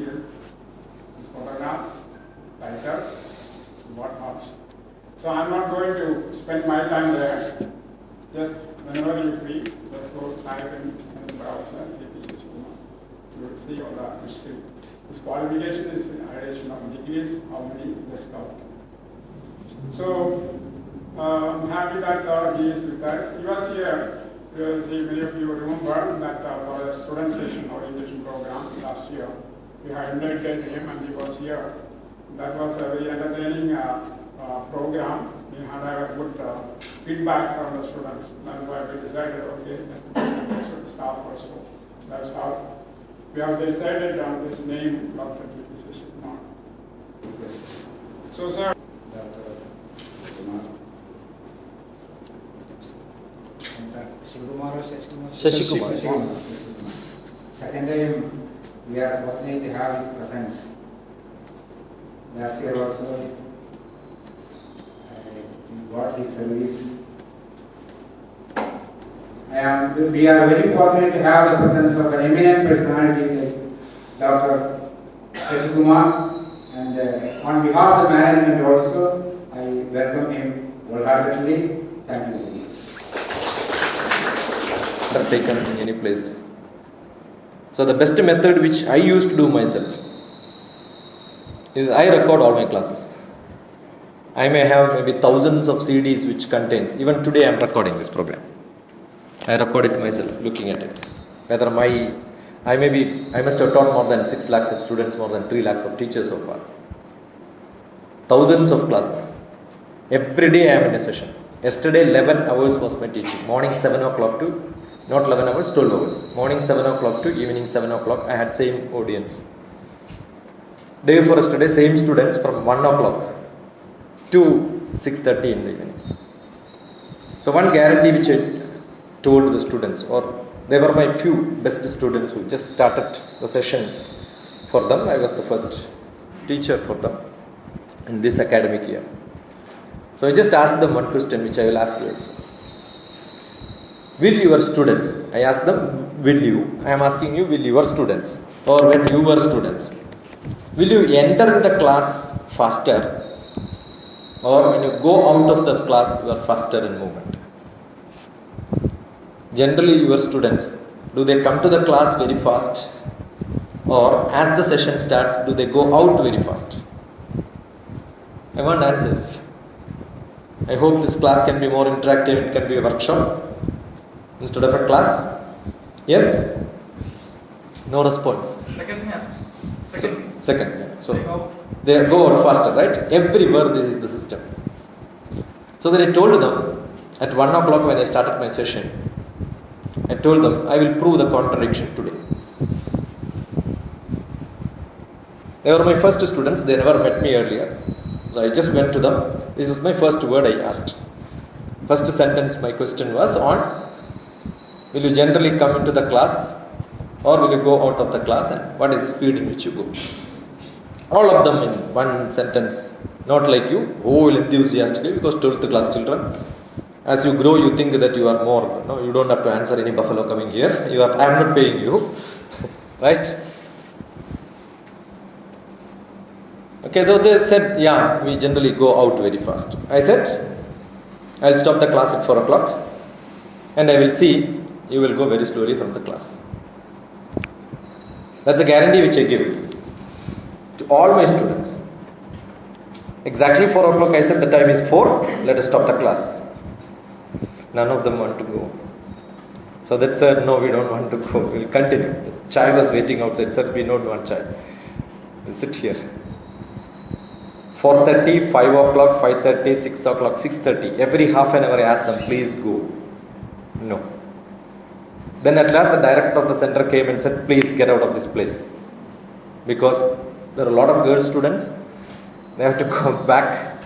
his photographs, writers, whatnot. So I'm not going to spend my time there. Just whenever you're free, just go type in the browser, JP Shishkumar. You will see all the history. His qualification is in addition of degrees, how many just covered. So I'm happy that he is with us. He was here. Many of you remember that for a student session orientation program last year, we had invited him and he was here. That was a very entertaining program. We had a good feedback from the students. That's why we decided, okay, that should start also. That's how we have decided on this name, Dr. T.P. Shishkumar. Yes. So, sir. Shishkumar. Second time, we are fortunate to have his presence. Last year also, I got his service. We are very fortunate to have the presence of an eminent personality like Dr. Shishkumar, and on behalf of the management also, I welcome him wholeheartedly. Thank you very much. Have taken in many places. So the best method which I used to do myself is I record all my classes. I may have maybe thousands of CDs which contains, even today I am recording this program. I record it myself, looking at it. Whether I must have taught more than 6 lakhs of students, more than 3 lakhs of teachers so far. Thousands of classes. Every day I am in a session. Yesterday 11 hours was my teaching. Morning 7 o'clock to, not 11 hours, 12 hours. Morning 7 o'clock to evening 7 o'clock, I had same audience. Day before yesterday, same students from 1 o'clock to 6:30 in the evening. So one guarantee which I told the students, or they were my few best students who just started the session for them. I was the first teacher for them in this academic year. So I just asked them one question which I will ask you also. Will your students, I asked them, will you, I am asking you, will your students, or when you were students, will you enter the class faster, or when you go out of the class, you are faster in movement? Generally, your students, do they come to the class very fast, or as the session starts, do they go out very fast? I want answers. I hope this class can be more interactive, it can be a workshop instead of a class. Yes? No response. Second thing happens. Second, yeah. So they go out faster, right? Everywhere this is the system. So then I told them at 1 o'clock when I started my session, I told them I will prove the contradiction today. They were my first students, they never met me earlier. So I just went to them. This was my first word I asked. First sentence, my question was on, will you generally come into the class or will you go out of the class, and what is the speed in which you go? All of them in one sentence, not like you, enthusiastically, because 12th class children, as you grow you think that you are more, no, you don't have to answer any buffalo coming here, I am not paying you, right? Okay, though they said, yeah, we generally go out very fast. I said, I will stop the class at 4 o'clock and I will see you will go very slowly from the class. That's a guarantee which I give to all my students. Exactly 4 o'clock I said the time is 4, let us stop the class. None of them want to go. So they said, no, we don't want to go, we will continue. Chai was waiting outside, sir, we don't want chai. We'll sit here. 4:30, 5 o'clock, 5:30, 6 o'clock, 6:30. Every half an hour I ask them, please go. No. Then at last the director of the center came and said, please get out of this place. Because there are a lot of girl students. They have to go back.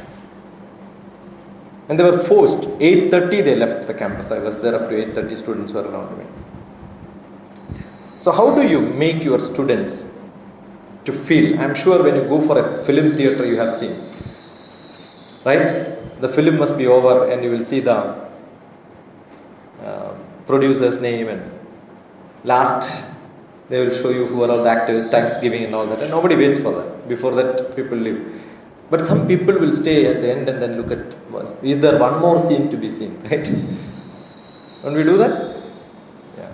And they were forced. 8:30 they left the campus. I was there up to 8:30, students were around me. So how do you make your students to feel? I'm sure when you go for a film theater you have seen, right? The film must be over and you will see the producer's name and last They will show you who are all the actors, Thanksgiving and all that, and nobody waits for that. Before that, people leave. But some people will stay at the end and then look at, is there one more scene to be seen, right? When we do that? Yeah.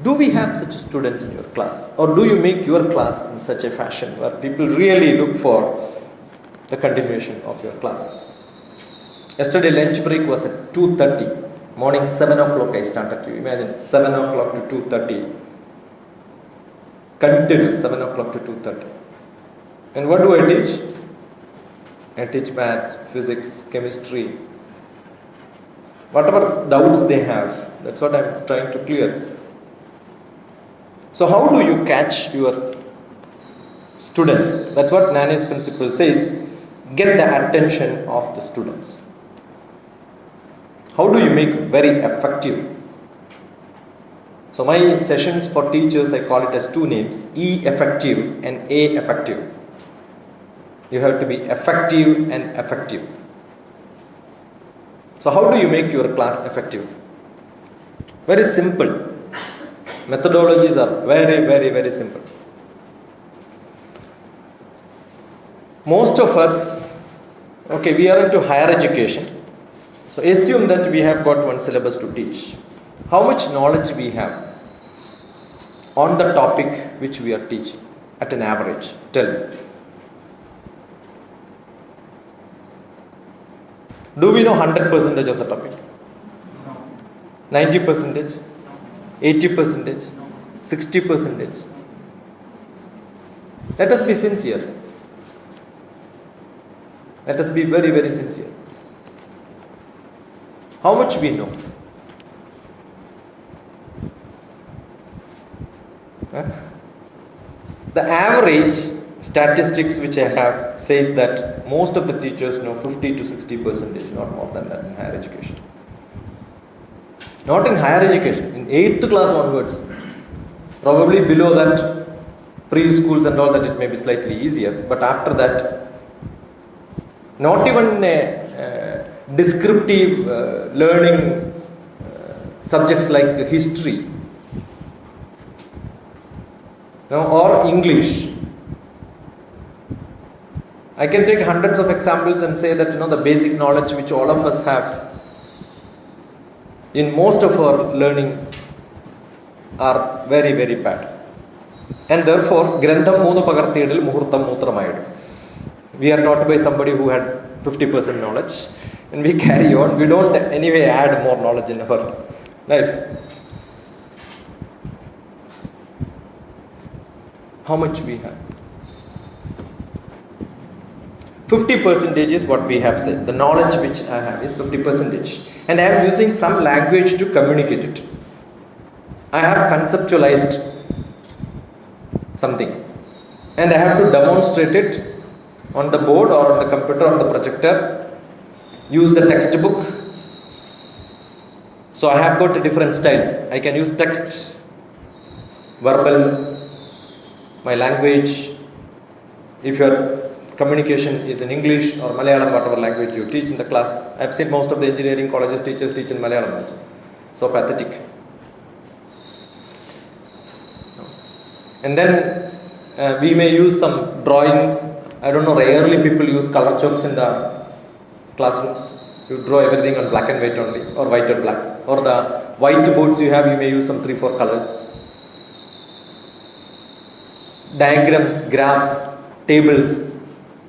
Do we have such students in your class? Or do you make your class in such a fashion where people really look for the continuation of your classes? Yesterday lunch break was at 2:30. Morning 7 o'clock I started. You imagine 7 o'clock to 2:30. Continuous 7 o'clock to 2:30. And what do I teach? I teach maths, physics, chemistry. Whatever doubts they have, that's what I'm trying to clear. So how do you catch your students? That's what Nanny's principle says. Get the attention of the students. How do you make very effective? So my sessions for teachers, I call it as two names, E effective and A effective. You have to be effective and effective. So how do you make your class effective? Very simple. Methodologies are very, very, very simple. Most of us, okay, we are into higher education. So assume that we have got one syllabus to teach. How much knowledge we have on the topic which we are teaching at an average? Tell me. Do we know 100% of the topic? 90%? 80%? 60%? Let us be sincere. Let us be very, very sincere. How much we know? The average statistics which I have says that most of the teachers know 50 to 60%, not more than that in higher education. Not in higher education, in 8th class onwards. Probably below that, preschools and all that, it may be slightly easier. But after that, not even descriptive learning subjects like history, or English. I can take hundreds of examples and say that the basic knowledge which all of us have in most of our learning are very, very bad. And therefore, Grantham Moonu Pagarthiyadil Muhurtham Mootramayadu. We are taught by somebody who had 50% knowledge, and we carry on. We don't anyway add more knowledge in our life. How much we have? 50% is what we have said. The knowledge which I have is 50%. And I am using some language to communicate it. I have conceptualized something. And I have to demonstrate it on the board or on the computer or on the projector. Use the textbook. So I have got different styles. I can use text, verbals, my language. If your communication is in English or Malayalam, whatever language you teach in the class. I have seen most of the engineering colleges teachers teach in Malayalam also. So pathetic. And then we may use some drawings. I don't know, rarely people use color chalks in the classrooms. You draw everything on black and white only, or white and black. Or the white boards you have, you may use some 3-4 colors. Diagrams, graphs, tables,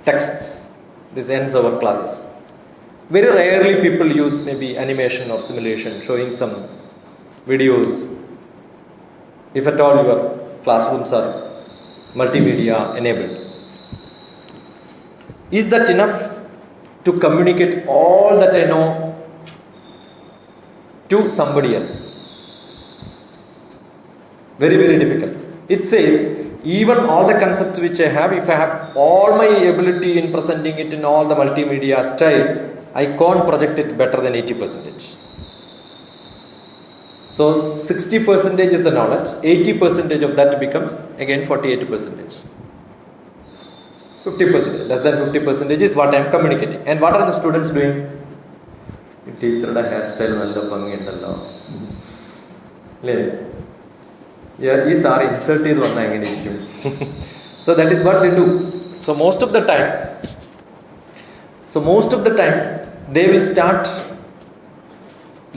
texts. This ends our classes. Very rarely people use maybe animation or simulation, showing some videos. If at all your classrooms are multimedia enabled. Is that enough to communicate all that I know to somebody else? Very, very difficult. It says, even all the concepts which I have, if I have all my ability in presenting it in all the multimedia style, I can't project it better than 80%. So 60% is the knowledge, 80% of that becomes again 48%. 50%, less than 50% is what I am communicating. And what are the students doing? Teacher hairstyle nalla bhangi undallo. Yeah, ഈ sir insult ചെയ്ത് വന്നാൽ എങ്ങനെ ഇരിക്കും? So that is what they do. So most of the time they will start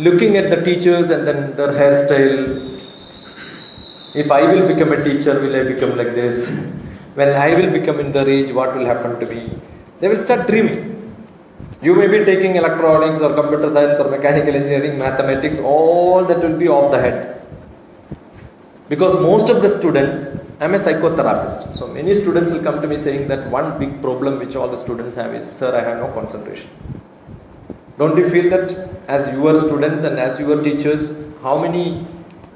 looking at the teachers and then their hairstyle. If I will become a teacher, will I become like this? When I will become in their age, what will happen to me? They will start dreaming. You may be taking electronics or computer science or mechanical engineering, mathematics, all that will be off the head. Because most of the students, I am a psychotherapist, so many students will come to me saying that one big problem which all the students have is, sir, I have no concentration. Don't you feel that as your students and as your teachers, how many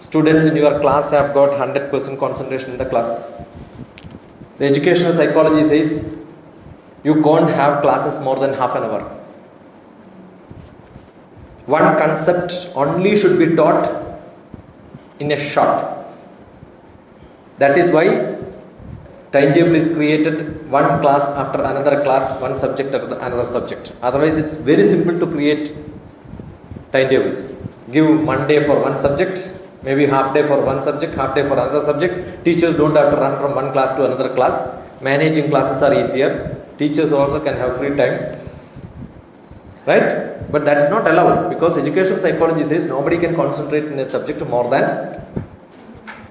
students in your class have got 100% concentration in the classes? The educational psychology says you can't have classes more than half an hour. One concept only should be taught in a short. That is why timetable is created, one class after another class, one subject after another subject. Otherwise it's very simple to create timetables. Give Monday for one subject, maybe half day for one subject, half day for another subject. Teachers don't have to run from one class to another class. Managing classes are easier. Teachers also can have free time, right? But that's not allowed, because educational psychology says nobody can concentrate in a subject more than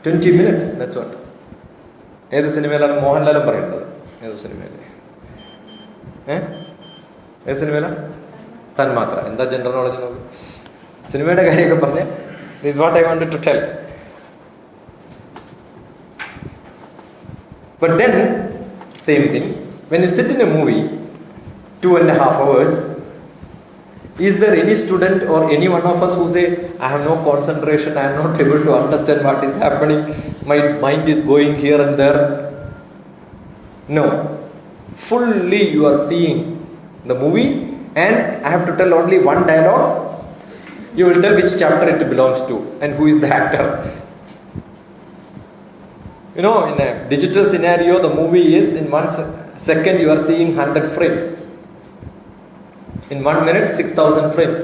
20 minutes. That's what. ഏത് സിനിമയിലാണ് മോഹൻലാലും പറയുന്നത്? ഏത് സിനിമയിലെ? ഏത് സിനിമയിലാണ്? തന്മാത്ര. എന്താ general knowledge നോക്ക്. സിനിമയുടെ കാര്യമൊക്കെ പറഞ്ഞ് this is what I wanted to tell. But then same thing, when you sit in a movie 2.5 hours, is there any student or any one of us who say, I have no concentration, I am not able to understand what is happening, my mind is going here and there? No. Fully you are seeing the movie, and I have to tell only one dialogue. You will tell which chapter it belongs to and who is the actor. You know, in a digital scenario, the movie is in 1 second you are seeing 100 frames. In 1 minute, 6,000 frames.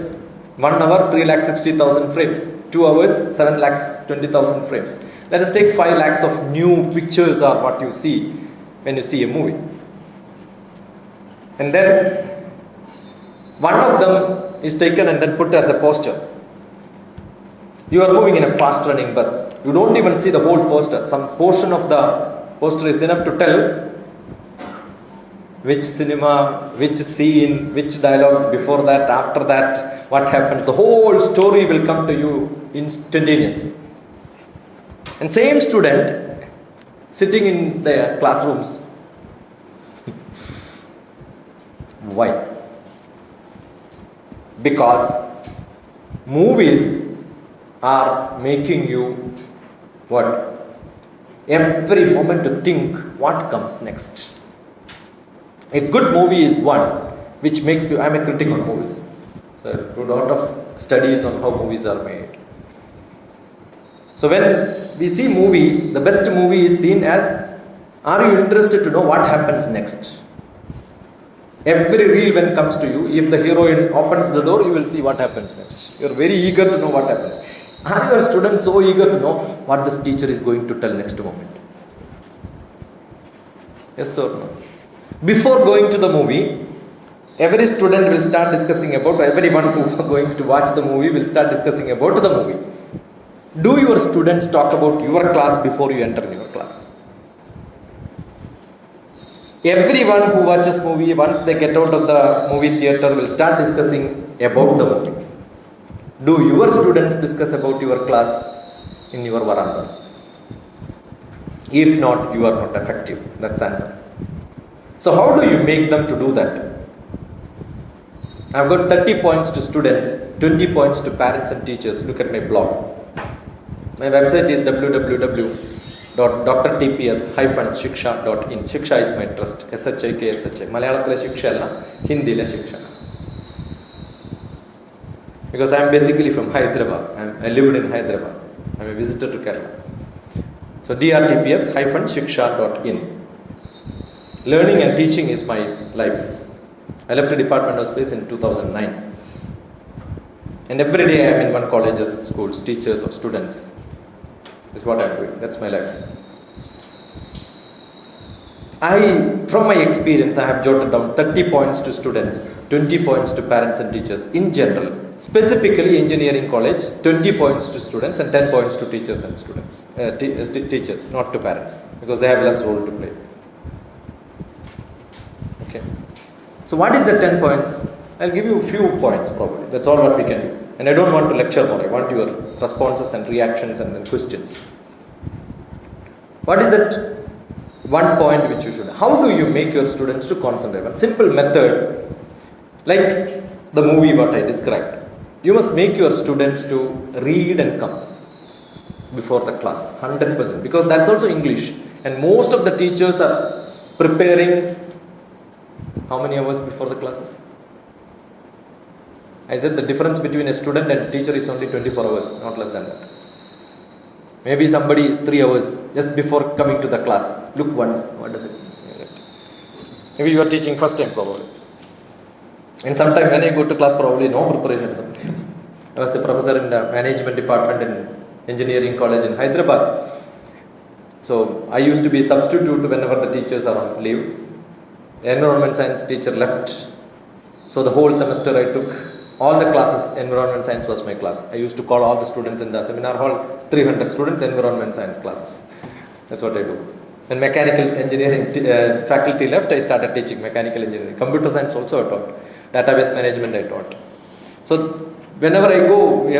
1 hour, 3,60,000 frames. 2 hours, 7,20,000 frames. Let us take 5 lakhs of new pictures are what you see when you see a movie. And then one of them is taken and then put as a poster. You are moving in a fast running bus. You don't even see the whole poster. Some portion of the poster is enough to tell which cinema, which scene, which dialogue, before that, after that, what happens. The whole story will come to you instantaneously. And same student sitting in their classrooms. Why? Because movies are making you what? Every moment to think what comes next. A good movie is one which makes me, I am a critic on movies. So I do a lot of studies on how movies are made. So when we see movie, the best movie is seen as, are you interested to know what happens next? Every reel when comes to you, if the heroine opens the door, you will see what happens next. You are very eager to know what happens. Are your students so eager to know what this teacher is going to tell next moment? Yes or no? Before going to the movie, every student will start discussing about, everyone who is going to watch the movie will start discussing about the movie. Do your students talk about your class before you enter your class? Everyone who watches movie, once they get out of the movie theater, will start discussing about the movie. Do your students discuss about your class in your verandas? If not, you are not effective. That's the answer. So how do you make them to do that? I've got 30 points to students, 20 points to parents and teachers. Look at my blog. My website is www.drtps-shiksha.in. Shiksha is my trust. SHIKSHA. Malayalatile Shiksha alla, Hindile Shiksha. Because I am basically from Hyderabad. I lived in Hyderabad. I am a visitor to Kerala. So drtps-shiksha.in. Learning and teaching is my life. I left the Department of Space in 2009. And every day I am in one colleges, schools, teachers or students. This is what I'm doing. That's my life. From my experience, I have jotted down 30 points to students, 20 points to parents and teachers in general. Specifically, engineering college, 20 points to students and 10 points to teachers and students. Teachers, not to parents, because they have less role to play. Okay. So what is the 10 points? I'll give you a few points probably. That's all what we can do. And I don't want to lecture more. I want your responses and reactions and then questions. What is that one point which you should? How do you make your students to concentrate? One simple method, like the movie what I described. You must make your students to read and come before the class, 100%. Because that's also English. And most of the teachers are preparing how many hours before the classes? I said the difference between a student and a teacher is only 24 hours, not less than that. Maybe somebody 3 hours just before coming to the class. Look once, what does it mean? Maybe you are teaching first time probably. And sometime when I go to class probably no preparation. I was a professor in the management department in engineering college in Hyderabad. So I used to be a substitute whenever the teachers are on leave. The environment science teacher left. So the whole semester I took all the classes, environment science was my class. I used to call all the students in the seminar hall, 300 students, environment science classes. That's what I do. When mechanical engineering faculty left, I started teaching mechanical engineering. Computer science also I taught. Database management I taught. So whenever I go, we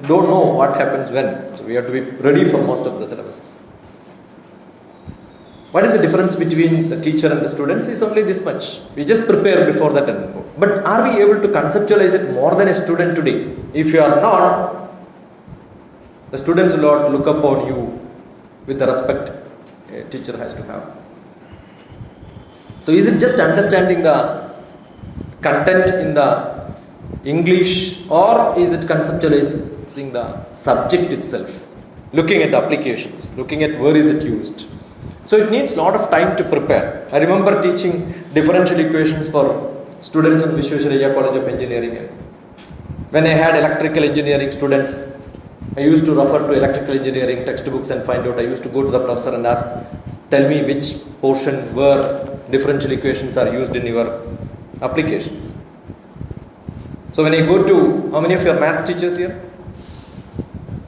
don't know what happens when. So we have to be ready for most of the syllabuses. What is the difference between the teacher and the students is only this much. We just prepare before that and go. But are we able to conceptualize it more than a student today? If you are not, the students will not look upon you with the respect a teacher has to have. So is it just understanding the content in the English, or is it conceptualizing the subject itself? Looking at the applications, looking at where is it used. So it needs a lot of time to prepare. I remember teaching differential equations for students in Visvesvaraya College of Engineering. When I had electrical engineering students, I used to refer to electrical engineering textbooks and find out. I used to go to the professor and ask, tell me which portion where differential equations are used in your applications. So when I go to, how many of you are maths teachers here?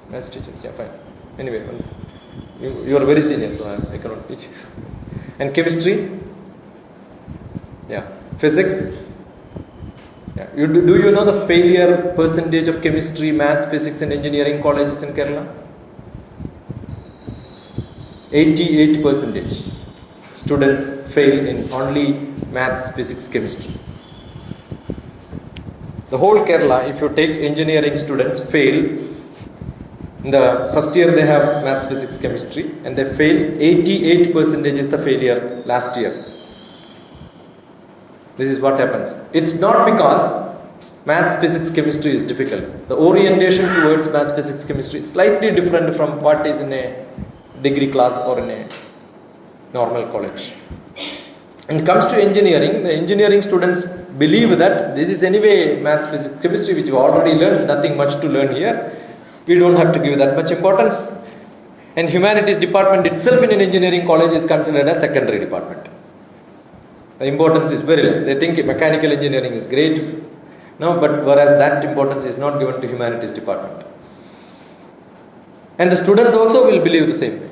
Maths teachers, yeah, fine. Anyway, you are very senior, so I cannot teach. And chemistry? Yeah. Physics? Yeah. Do you know the failure percentage of chemistry, maths, physics and engineering colleges in Kerala? 88% students fail in only maths, physics, chemistry. The whole Kerala, if you take engineering students, fail. In the first year they have maths, physics, chemistry, and they fail. 88% is the failure last year. This is what happens. It's not because maths, physics, chemistry is difficult. The orientation towards maths, physics, chemistry is slightly different from what is in a degree class or in a normal college. When it comes to engineering, the engineering students believe that this is anyway maths, physics, chemistry which we already learned, nothing much to learn here. We don't have to give that much importance. And humanities department itself in an engineering college is considered as secondary department. The importance is very less. They think mechanical engineering is great. No, but whereas that importance is not given to humanities department. And the students also will believe the same way.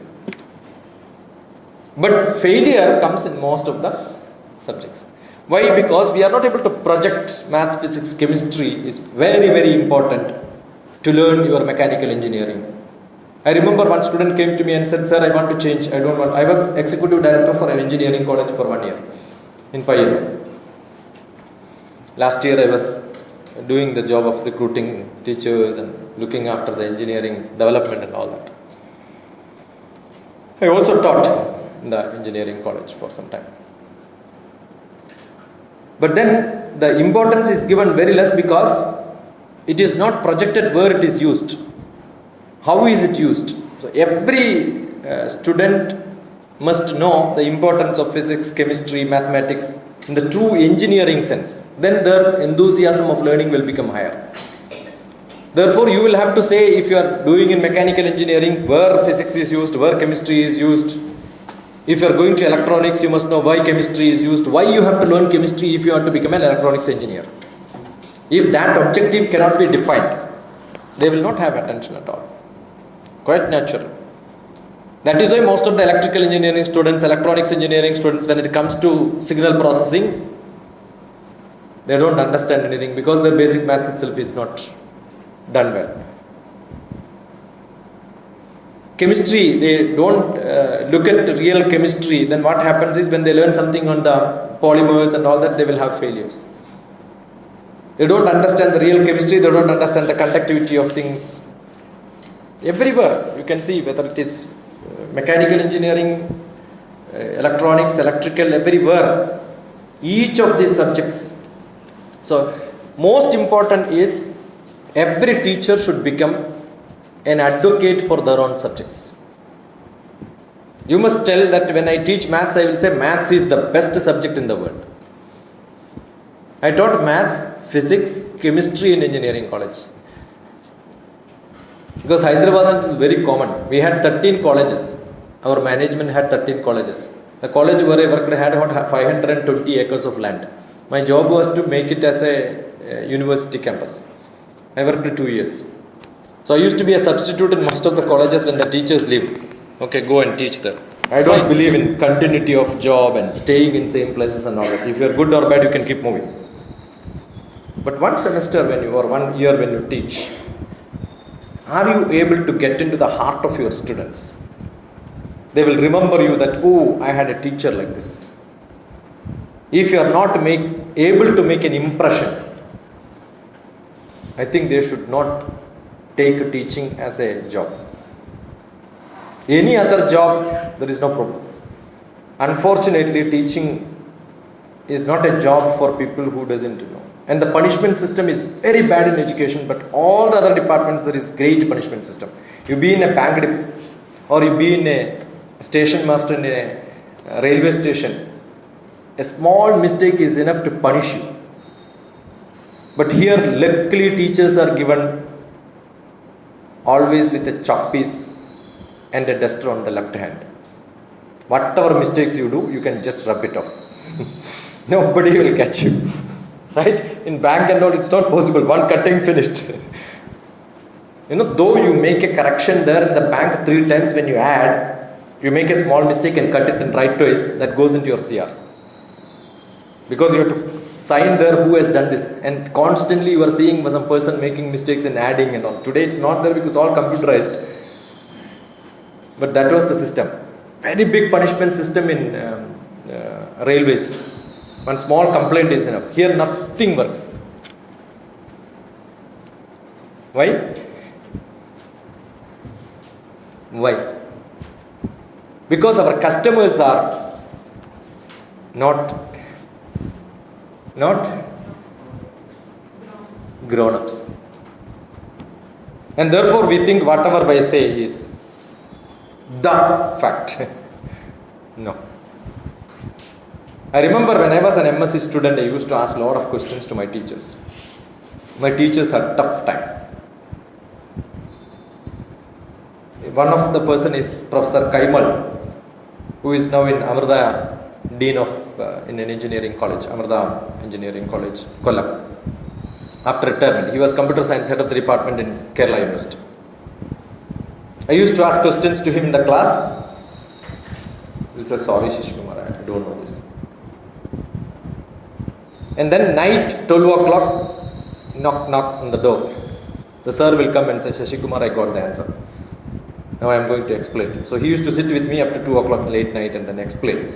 But failure comes in most of the subjects. Why? Because we are not able to project maths, physics, chemistry is very, very important to learn your mechanical engineering. I remember one student came to me and said, sir, I want to change. I was executive director for an engineering college for 1 year in Payyanur. Last year I was doing the job of recruiting teachers and looking after the engineering development and all that. I also taught in the engineering college for some time. But then the importance is given very less because it is not projected where it is used. How is it used? So every student must know the importance of physics, chemistry, mathematics in the true engineering sense. Then their enthusiasm of learning will become higher. Therefore, you will have to say, if you are doing in mechanical engineering, where physics is used, where chemistry is used. If you are going to electronics, you must know why chemistry is used, why you have to learn chemistry if you want to become an electronics engineer. If that objective cannot be defined, they will not have attention at all. Quite natural. That is why most of the electrical engineering students, electronics engineering students, when it comes to signal processing, they don't understand anything because their basic maths itself is not done well. Chemistry, they don't look at real chemistry. Then what happens is when they learn something on the polymers and all that, they will have failures. They don't understand the real chemistry, they don't understand the conductivity of things. Everywhere you can see, whether it is mechanical engineering, electronics, electrical, everywhere, each of these subjects. So most important is every teacher should become an advocate for their own subjects. You must tell that when I teach maths, I will say maths is the best subject in the world. I taught maths, physics, chemistry in engineering college. Because Hyderabad is very common. We had 13 colleges. Our management had 13 colleges. The college where I worked had about 520 acres of land. My job was to make it as a university campus. I worked 2 years. So I used to be a substitute in most of the colleges when the teachers leave. Okay, go and teach them. I don't believe in continuity of job and staying in same places and all that. If you are good or bad, you can keep moving. But one semester when you, or 1 year when you teach, are you able to get into the heart of your students? They will remember you that, oh, I had a teacher like this. If you are not able to make an impression, I think they should not take teaching as a job. Any other job, there is no problem. Unfortunately, teaching is not a job for people who doesn't know. And the punishment system is very bad in education, but all the other departments there is great punishment system. You be in a bank or you be in a station master in a railway station, a small mistake is enough to punish you. But here, luckily, teachers are given always with a chalk piece and a duster on the left hand. Whatever mistakes you do, you can just rub it off. Nobody will catch you. Right? In bank and all, it's not possible. One cutting finished. Though you make a correction there in the bank 3 times, when you add, you make a small mistake and cut it and write twice, that goes into your CR. Because you have to sign there who has done this. And constantly you are seeing some person making mistakes and adding and all. Today it's not there because all computerized. But that was the system. Very big punishment system in railways. One small complaint is enough. Here nothing works. Why? Why? Because our customers are not grown-ups. And therefore we think whatever I say is the fact. No. I remember when I was an MSc student, I used to ask a lot of questions to my teachers. My teachers had tough time. One of the person is Professor Kaimal, who is now in Amrita, Dean of in an engineering college, Amrita Engineering College, Kollam. After retirement, he was computer science head of the department in Kerala University. I used to ask questions to him in the class. He will say, sorry Shishkumar, I don't know this. And then night, 12 o'clock, knock on the door. The sir will come and say, Shashikumar, I got the answer. Now I am going to explain. So he used to sit with me up to 2 o'clock late night and then explain.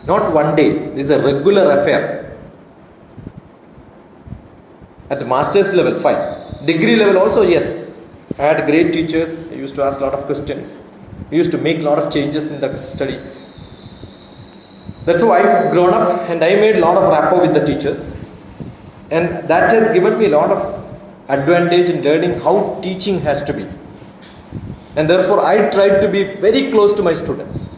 Not one day. This is a regular affair. At the master's level, fine. Degree level also, yes. I had great teachers. I used to ask a lot of questions. I used to make a lot of changes in the study. That's how I've grown up, and I made a lot of rapport with the teachers. And that has given me a lot of advantage in learning how teaching has to be. And therefore, I tried to be very close to my students.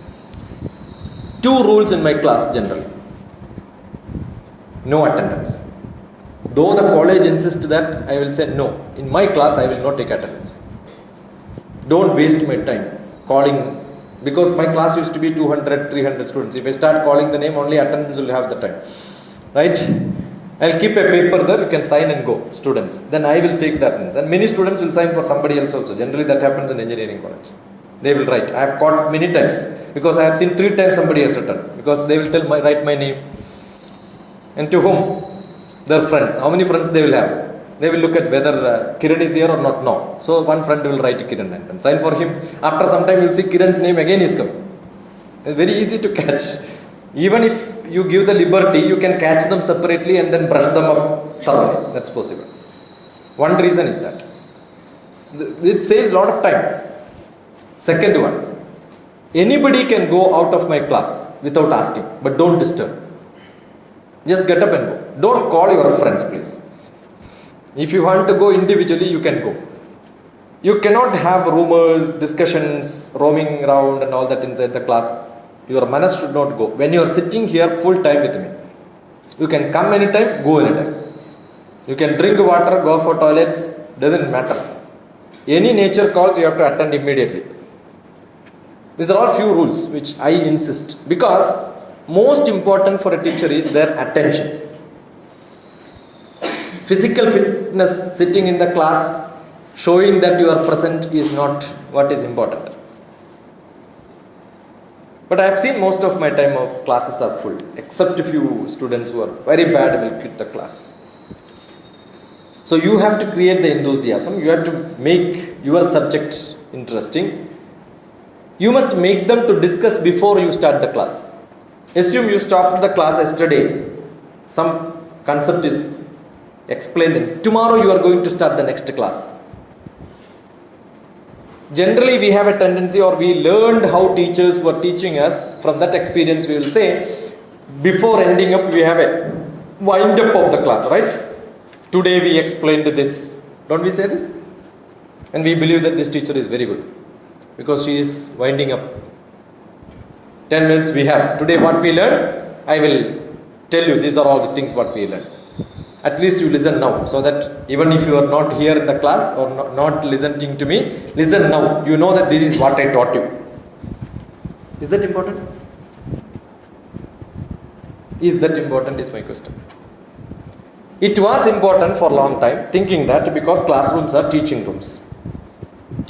2 rules in my class generally. No attendance. Though the college insists that, I will say no. In my class, I will not take attendance. Don't waste my time calling, because my class used to be 200, 300 students. If I start calling the name, only attendance will have the time. Right? I'll keep a paper there, you can sign and go, students. Then I will take the attendance. And many students will sign for somebody else also. Generally that happens in engineering college. They will write. I have caught many times, because I have seen 3 times somebody has written. Because they will write my name. And to whom? Their friends. How many friends they will have? They will look at whether Kiran is here or not. No. So one friend will write Kiran and sign for him. After some time you will see Kiran's name again is coming. It's very easy to catch. Even if you give the liberty, you can catch them separately and then brush them up thoroughly. That's possible. One reason is that. It saves a lot of time. Second one. Anybody can go out of my class without asking, but don't disturb. Just get up and go. Don't call your friends, please. If you want to go individually, you can go. You cannot have rumors, discussions, roaming around and all that inside the class. Your manas should not go. When you are sitting here full time with me, you can come anytime, go anytime. You can drink water, go for toilets, doesn't matter. Any nature calls, you have to attend immediately. These are all few rules which I insist, because most important for a teacher is their attention. Physical fitness, sitting in the class, showing that you are present is not what is important. But I have seen most of my time of classes are full, except a few students who are very bad will quit the class. So you have to create the enthusiasm, you have to make your subject interesting. You must make them to discuss before you start the class. Assume you stopped the class yesterday, some concept is explained, and tomorrow you are going to start the next class. Generally we have a tendency, or we learned how teachers were teaching us. From that experience we will say, before ending up we have a wind up of the class, right? Today we explained this. Don't we say this? And we believe that this teacher is very good, because she is winding up. 10 minutes we have. Today what we learned, I will tell you, these are all the things what we learned. At least you listen now, so that even if you are not here in the class or not listening to me, listen now. You know that this is what I taught you. Is that important? Is that important is my question. It was important for a long time, thinking that because classrooms are teaching rooms.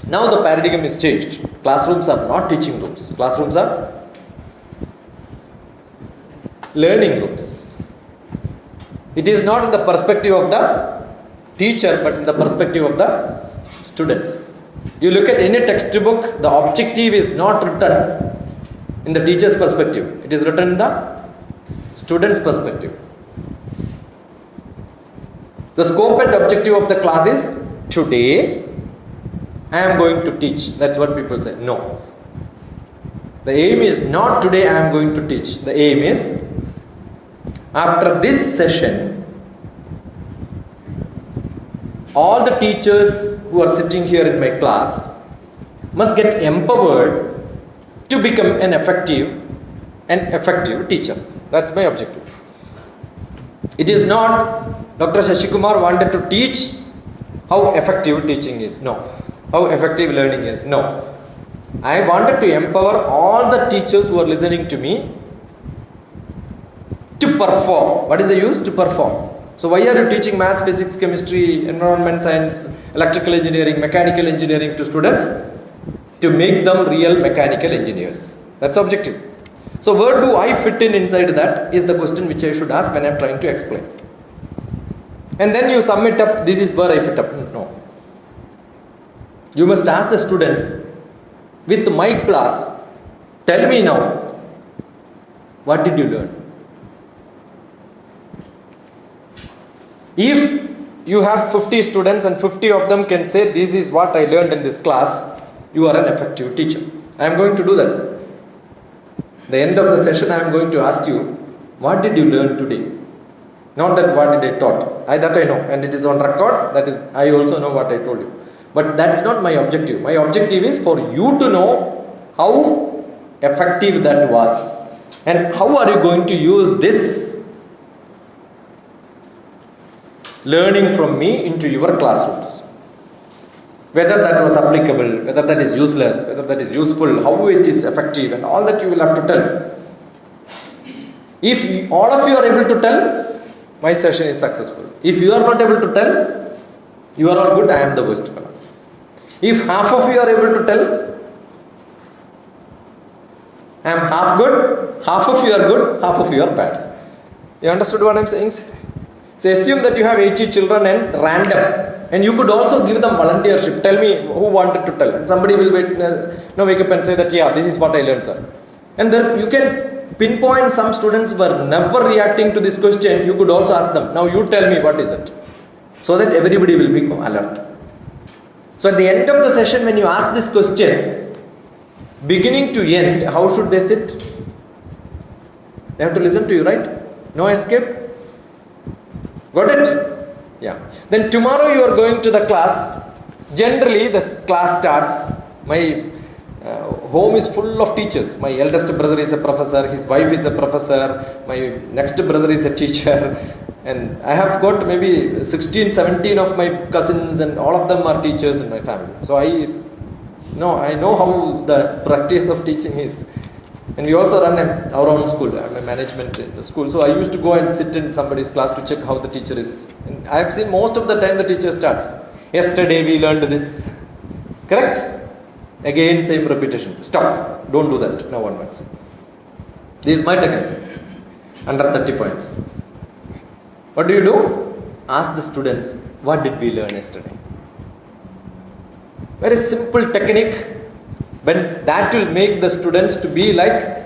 Now the paradigm is changed. Classrooms are not teaching rooms. Classrooms are learning rooms. It is not in the perspective of the teacher, but in the perspective of the students. You look at any textbook, the objective is not written in the teacher's perspective. It is written in the student's perspective. The scope and objective of the class is, today I am going to teach. That's what people say. No. The aim is not today I am going to teach. The aim is, after this session, all the teachers who are sitting here in my class must get empowered to become an effective teacher. That's my objective. It is not Dr. Shashikumar wanted to teach how effective teaching is. No. How effective learning is. No. I wanted to empower all the teachers who are listening to me to perform. What is the use? To perform. So why are you teaching maths, physics, chemistry, environment science, electrical engineering, mechanical engineering to students? To make them real mechanical engineers. That's objective. So where do I fit in inside that is the question which I should ask when I am trying to explain. And then you sum it up, this is where I fit up. No. You must ask the students, with my class, tell me now, what did you learn? If you have 50 students and 50 of them can say, this is what I learned in this class, you are an effective teacher. I am going to do that. The end of the session I am going to ask you, what did you learn today? Not that what did I taught. That I know, and it is on record. That is, I also know what I told you. But that's not my objective. My objective is for you to know how effective that was. And how are you going to use this learning from me into your classrooms. Whether that was applicable, whether that is useless, whether that is useful, how it is effective, and all that you will have to tell. If all of you are able to tell, my session is successful. If you are not able to tell, you are all good, I am the worst fellow. If half of you are able to tell, I am half good, half of you are good, half of you are bad. You understood what I am saying? So assume that you have 80 children and random. And you could also give them volunteership. Tell me who wanted to tell. And somebody will wake up and say that, yeah, this is what I learned, sir. And then you can pinpoint some students were never reacting to this question. You could also ask them, now you tell me what is it. So that everybody will become alert. So at the end of the session, when you ask this question, beginning to end, how should they sit? They have to listen to you, right? No escape? Got it? Yeah. Then tomorrow you are going to the class. Generally the class starts. My home is full of teachers. My eldest brother is a professor. His wife is a professor. My next brother is a teacher. And I have got maybe 16, 17 of my cousins, and all of them are teachers in my family. So I know how the practice of teaching is. And we also run our own school. I have a management in the school. So I used to go and sit in somebody's class to check how the teacher is. And I have seen most of the time the teacher starts. Yesterday we learned this. Correct? Again, same repetition. Stop. Don't do that. No one wants. This is my technique. Under 30 points. What do? Ask the students, what did we learn yesterday? Very simple technique. When that will make the students to be like,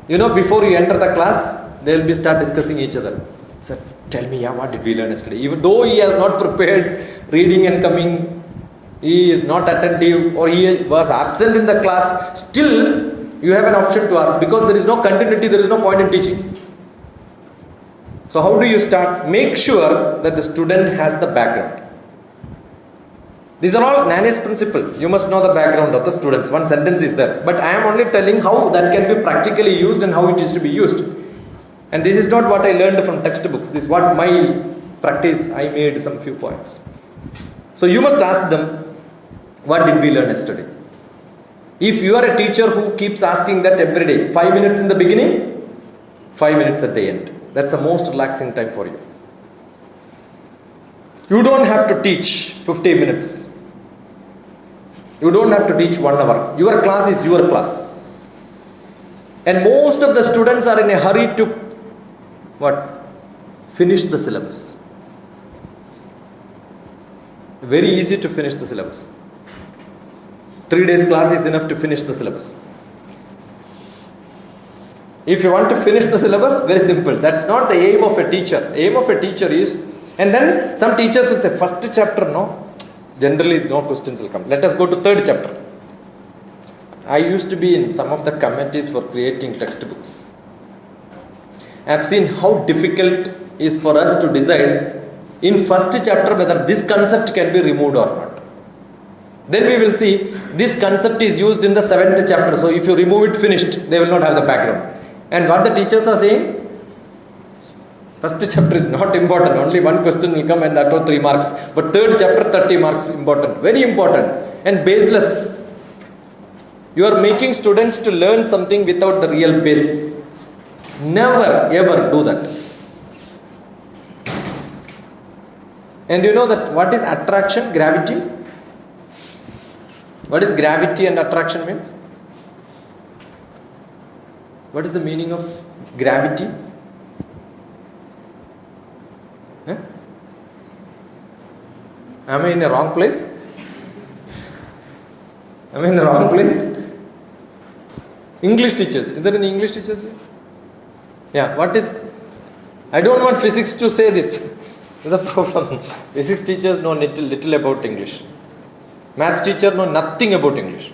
before you enter the class, they will start discussing each other. Sir, tell me, what did we learn yesterday? Even though he has not prepared reading and coming, he is not attentive, or he was absent in the class, still you have an option to ask, because there is no continuity, there is no point in teaching. So how do you start? Make sure that the student has the background. These are all Nani's principle. You must know the background of the students. One sentence is there. But I am only telling how that can be practically used and how it is to be used. And this is not what I learned from textbooks. This is what my practice, I made some few points. So you must ask them, what did we learn yesterday? If you are a teacher who keeps asking that every day, 5 minutes in the beginning, 5 minutes at the end. That's the most relaxing time for you. You don't have to teach 50 minutes. You don't have to teach 1 hour. Your class is your class. And most of the students are in a hurry to finish the syllabus. Very easy to finish the syllabus. 3 days class is enough to finish the syllabus. If you want to finish the syllabus, very simple. That's not the aim of a teacher. The aim of a teacher is, and then some teachers will say, first chapter, no. Generally, no questions will come. Let us go to 3rd chapter. I used to be in some of the committees for creating textbooks. I have seen how difficult it is for us to decide in 1st chapter whether this concept can be removed or not. Then we will see this concept is used in the 7th chapter. So if you remove it, finished. They will not have the background. And what the teachers are saying, 1st chapter is not important. Only 1 question will come and that was 3 marks. But 3rd chapter, 30 marks important. Very important. And baseless. You are making students to learn something without the real base. Never ever do that. And you know that what is attraction, gravity? What is gravity and attraction means? What is the meaning of gravity? Huh? Am I in a wrong place? Am I in the wrong place? English teachers. Is there any English teachers here? Yeah, what is... I don't want physics to say this. There's a problem. Physics teachers know little about English. Math teacher know nothing about English.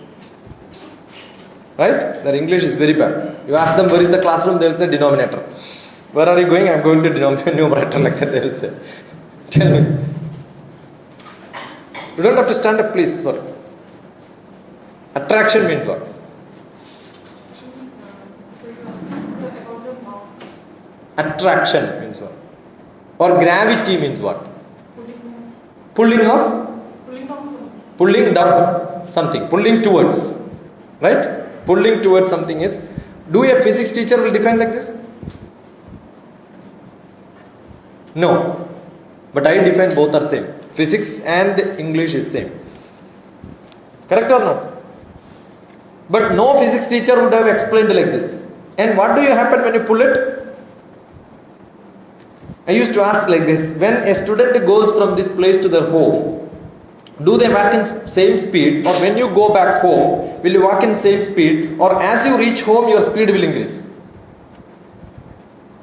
Right? Their English is very bad. You ask them where is the classroom, they will say denominator. Where are you going? I am going to numerator, like that they will say. Tell me. You don't have to stand up, please. Sorry. Attraction means what? So you asked about the marks. Attraction means what? Or gravity means what? Pulling off? Pulling down something. Pulling towards. Right? Pulling towards something is. Do a physics teacher will define like this? No. But I define both are same. Physics and English is same. Correct or not? But no physics teacher would have explained like this. And what do you happen when you pull it? I used to ask like this. When a student goes from this place to their home, do they walk in same speed? Or when you go back home, will you walk in same speed? Or as you reach home, your speed will increase?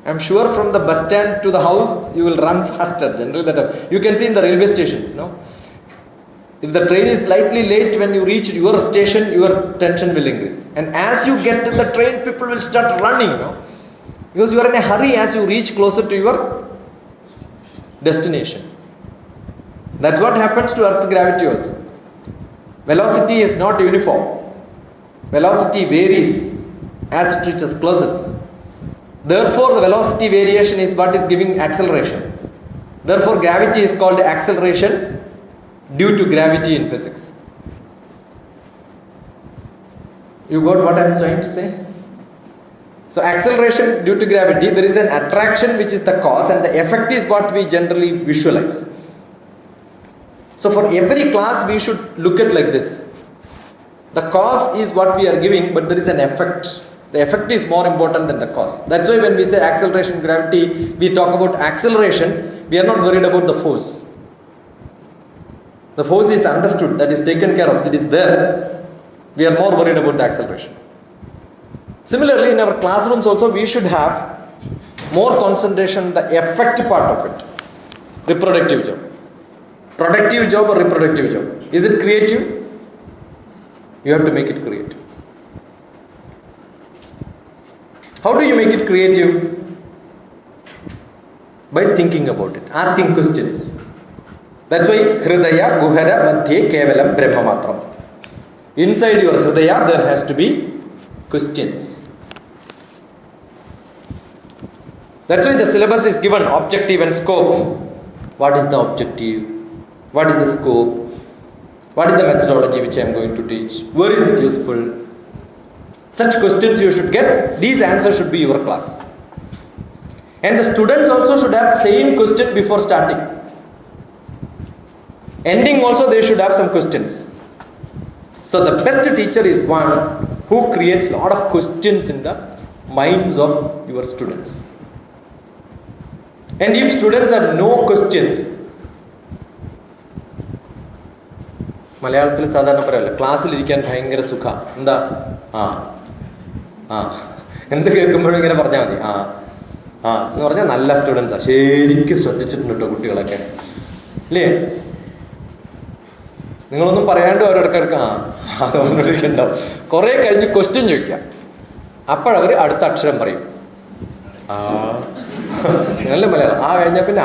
I am sure from the bus stand to the house, you will run faster. Generally, that you can see in the railway stations. No? If the train is slightly late, when you reach your station, your tension will increase. And as you get in the train, people will start running. No? Because you are in a hurry as you reach closer to your destination. That's what happens to earth gravity also. Velocity is not uniform. Velocity varies as it reaches closest. Therefore, the velocity variation is what is giving acceleration. Therefore, gravity is called acceleration due to gravity in physics. You got what I am trying to say? So, acceleration due to gravity, there is an attraction which is the cause, and the effect is what we generally visualize. So, for every class, we should look at like this. The cause is what we are giving, but there is an effect. The effect is more important than the cause. That's why when we say acceleration, gravity, we talk about acceleration, we are not worried about the force. The force is understood, that is taken care of, that is there. We are more worried about the acceleration. Similarly, in our classrooms also, we should have more concentration on the effect part of it. Reproductive job. Productive job or reproductive job? Is it creative? You have to make it creative. How do you make it creative? By thinking about it, asking questions. That's why Hridaya Guhara Madhye Kevalam Brahma Matram. Inside your Hridaya there has to be questions. That's why the syllabus is given objective and scope. What is the objective? What is the scope? What is the methodology which I am going to teach? Where is it useful? Such questions you should get. These answers should be your class. And the students also should have same question before starting. Ending also they should have some questions. So the best teacher is one who creates a lot of questions in the minds of your students. And if students have no questions, മലയാളത്തിൽ സാധാരണ പറയല്ലോ ക്ലാസ്സിലിരിക്കാൻ ഭയങ്കര സുഖ എന്താ എന്ത് കേൾക്കുമ്പോഴും ഇങ്ങനെ പറഞ്ഞാൽ മതി എന്ന് പറഞ്ഞാൽ നല്ല സ്റ്റുഡൻസാണ്. ശരിക്കും ശ്രദ്ധിച്ചിട്ടുണ്ട് കേട്ടോ കുട്ടികളൊക്കെ അല്ലേ? നിങ്ങളൊന്നും പറയാണ്ട് ഓരോടക്കിടക്ക് അതുകൊണ്ടിരിക്കുന്നുണ്ടാവും. കുറേ കഴിഞ്ഞ് ക്വസ്റ്റ്യൻ ചോദിക്കാം, അപ്പോഴവർ അടുത്ത അക്ഷരം പറയും. നല്ല മലയാളം കഴിഞ്ഞാൽ പിന്നെ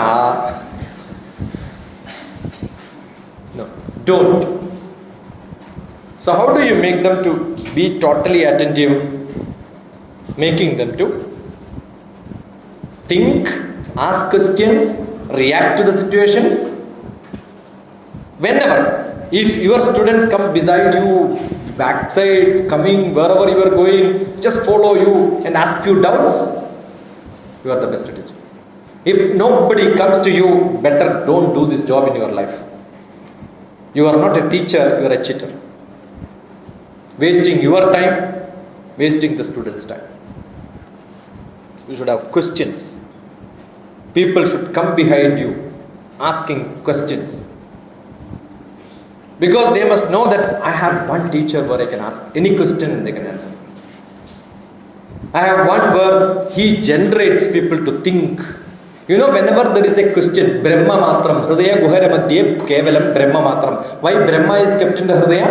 don't. So how do you make them to be totally attentive? Making them to think, ask questions, react to the situations. Whenever, if your students come beside you, backside, coming, wherever you are going, just follow you and ask few doubts, you are the best teacher. If nobody comes to you, better don't do this job in your life. You are not a teacher, you are a cheater. Wasting your time, wasting the students' time. You should have questions. People should come behind you asking questions. Because they must know that I have one teacher where I can ask any question and they can answer. I have one where he generates people to think. You know, whenever there is a question, Brahma Matram, Hridaya Guhara Madhye Kevalam Brahma Matram. Why Brahma is kept in the Hridaya?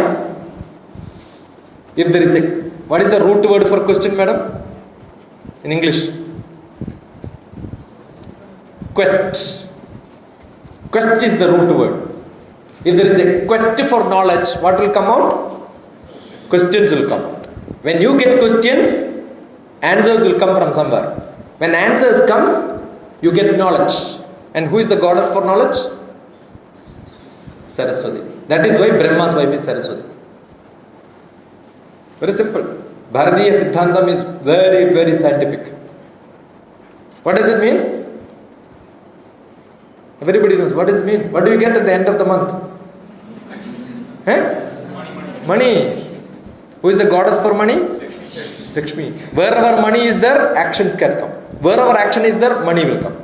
If there is what is the root word for question, madam? In English? Quest. Quest is the root word. If there is a quest for knowledge, what will come out? Questions will come out. When you get questions, answers will come from somewhere. When answers comes, you get knowledge. And who is the goddess for knowledge? Saraswati. That is why Brahma's wife is Saraswati. Very simple. Bharatiya Siddhantam is very, very scientific. What does it mean? Everybody knows. What does it mean? What do you get at the end of the month? Money. Who is the goddess for money? Lakshmi. Wherever money is there, actions can come. Wherever action is there, money will come.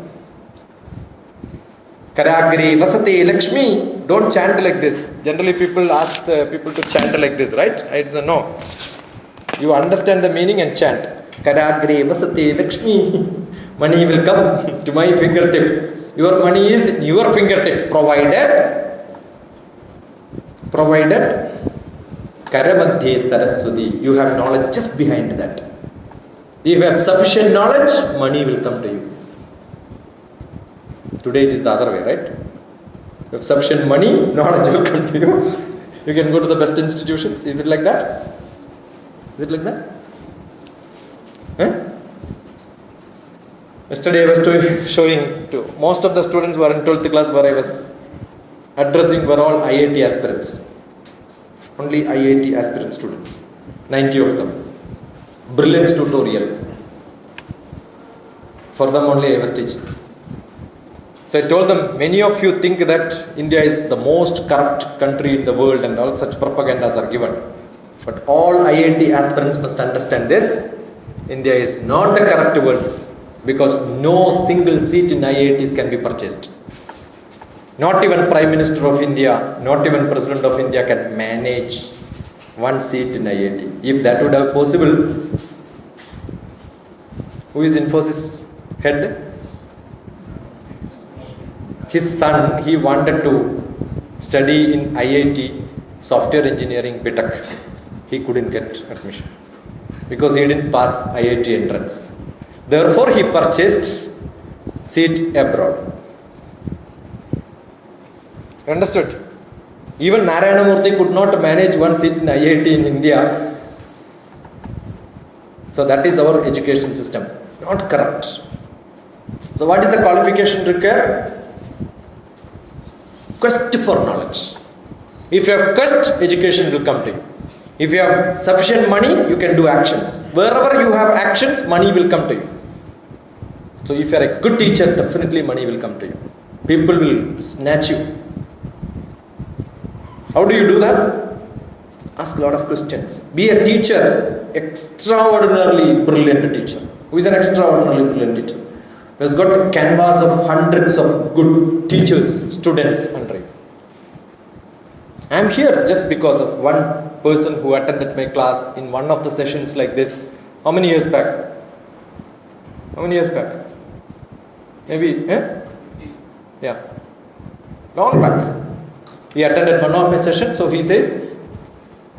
Karagri Vasati Lakshmi. Don't chant like this. Generally people ask people to chant like this, right? I don't know. You understand the meaning and chant. Karagri Vasati Lakshmi. Money will come to my fingertip. Your money is in your fingertip, provided Karamadhye Saraswati. You have knowledge just behind that. If you have sufficient knowledge, money will come to you. Today it is the other way, right? You have sufficient money, knowledge will come to you. You can go to the best institutions. Is it like that? Is it like that? Yesterday I was showing to most of the students who are in 12th class where I was addressing were all IIT aspirants. Only IIT aspirant students. 90 of them. Brilliant tutorial. For them only I was teaching. So I told them, many of you think that India is the most corrupt country in the world and all such propagandas are given. But all IIT aspirants must understand this. India is not the corrupt world because no single seat in IITs can be purchased. Not even Prime Minister of India, not even President of India can manage one seat in IIT. If that would have possible, who is Infosys head? His son, he wanted to study in IIT software engineering BTech. He couldn't get admission because he didn't pass IIT entrance. Therefore, he purchased seat abroad. Understood? Even Narayana Murthy could not manage one seat in IIT in India. So that is our education system, not corrupt. So what is the qualification required? Quest for knowledge. If you have quest, education will come to you. If you have sufficient money, you can do actions. Wherever you have actions, money will come to you. So if you are a good teacher, definitely money will come to you. People will snatch you. How do you do that? Ask a lot of questions. Be a teacher, extraordinarily brilliant teacher. Who is an extraordinarily brilliant teacher? Who has got a canvas of hundreds of good teachers, students under you. I am here just because of one person who attended my class in one of the sessions like this. How many years back? How many years back? Maybe, yeah. Long back. He attended one of my sessions, so he says,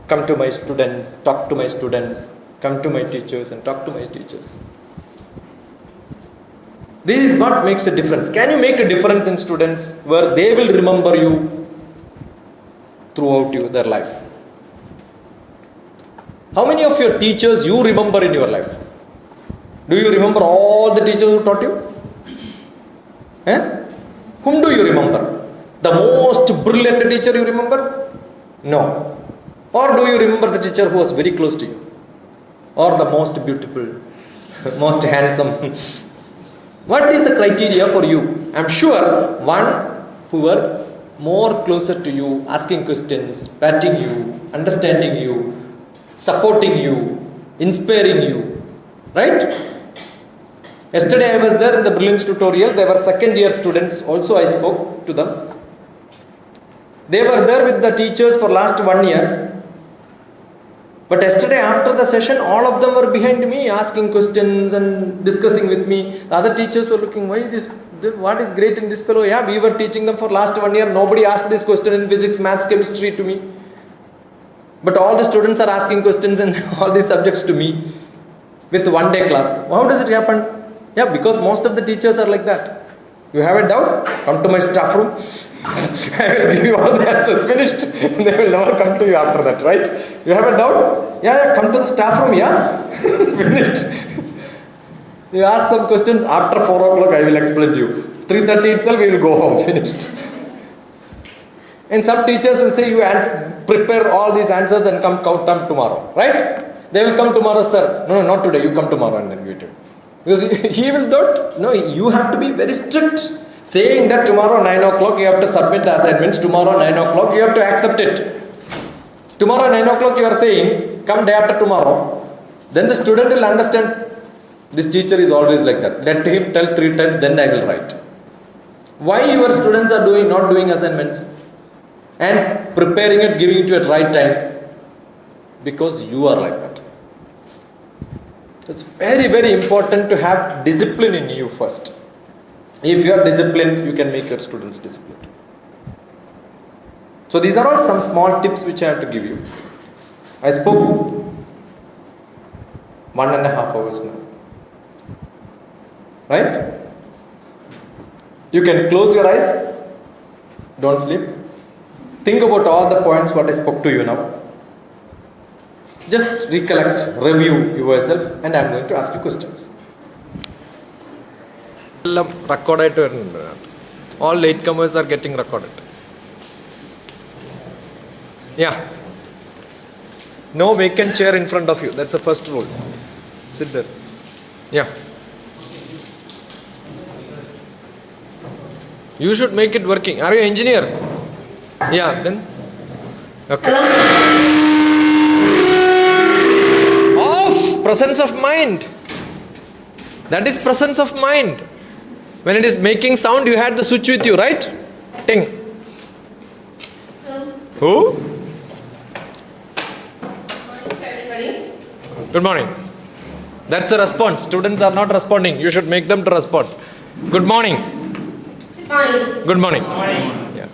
come to my students, talk to my students, come to my teachers and talk to my teachers. This is what makes a difference. Can you make a difference in students where they will remember you throughout their life? How many of your teachers you remember in your life? Do you remember all the teachers who taught you? Whom do you remember? The most brilliant teacher you remember? No. Or do you remember the teacher who was very close to you? Or the most beautiful, most handsome? What is the criteria for you? I am sure one who were more closer to you, asking questions, patting you, understanding you, supporting you, inspiring you. Right? Yesterday I was there in the Brilliance tutorial. They were second year students. Also I spoke to them. They were there with the teachers for last 1 year. But yesterday after the session, all of them were behind me asking questions and discussing with me. The other teachers were looking, what is great in this fellow? Yeah, we were teaching them for last 1 year. Nobody asked this question in physics, maths, chemistry to me. But all the students are asking questions in all these subjects to me with 1 day class. How does it happen? Yeah, because most of the teachers are like that. You have a doubt? Come to my staff room. I will give you all the answers. Finished. They will never come to you after that, right? You have a doubt? Yeah, come to the staff room, yeah? Finished. You ask some questions. After 4 o'clock, I will explain to you. 3:30 itself, we will go home. Finished. And some teachers will say, you prepare all these answers and come tomorrow, right? They will come tomorrow, sir. No, not today. You come tomorrow and then give it. Because he will not. No, you have to be very strict. Saying that tomorrow 9 o'clock you have to submit the assignments. Tomorrow 9 o'clock you have to accept it. Tomorrow 9 o'clock you are saying, come day after tomorrow. Then the student will understand. This teacher is always like that. Let him tell 3 times, then I will write. Why your students are not doing assignments and preparing it, giving it to at right time? Because you are like that. It's very, very important to have discipline in you first. If you are disciplined, you can make your students disciplined. So these are all some small tips which I have to give you. I spoke 1.5 hours now. Right? You can close your eyes. Don't sleep. Think about all the points what I spoke to you now. Just recollect, review yourself, and I am going to ask you questions. All latecomers are getting recorded. Yeah. No vacant chair in front of you. That's the first rule. Sit there. Yeah. You should make it working. Are you an engineer? Yeah, then? Okay. Off! Presence of mind. That is presence of mind. When it is making sound, you had the switch with you, right? Ting. Who? Good morning. That's a response. Students are not responding. You should make them to respond. Good morning. Morning. Good morning. My Yeah.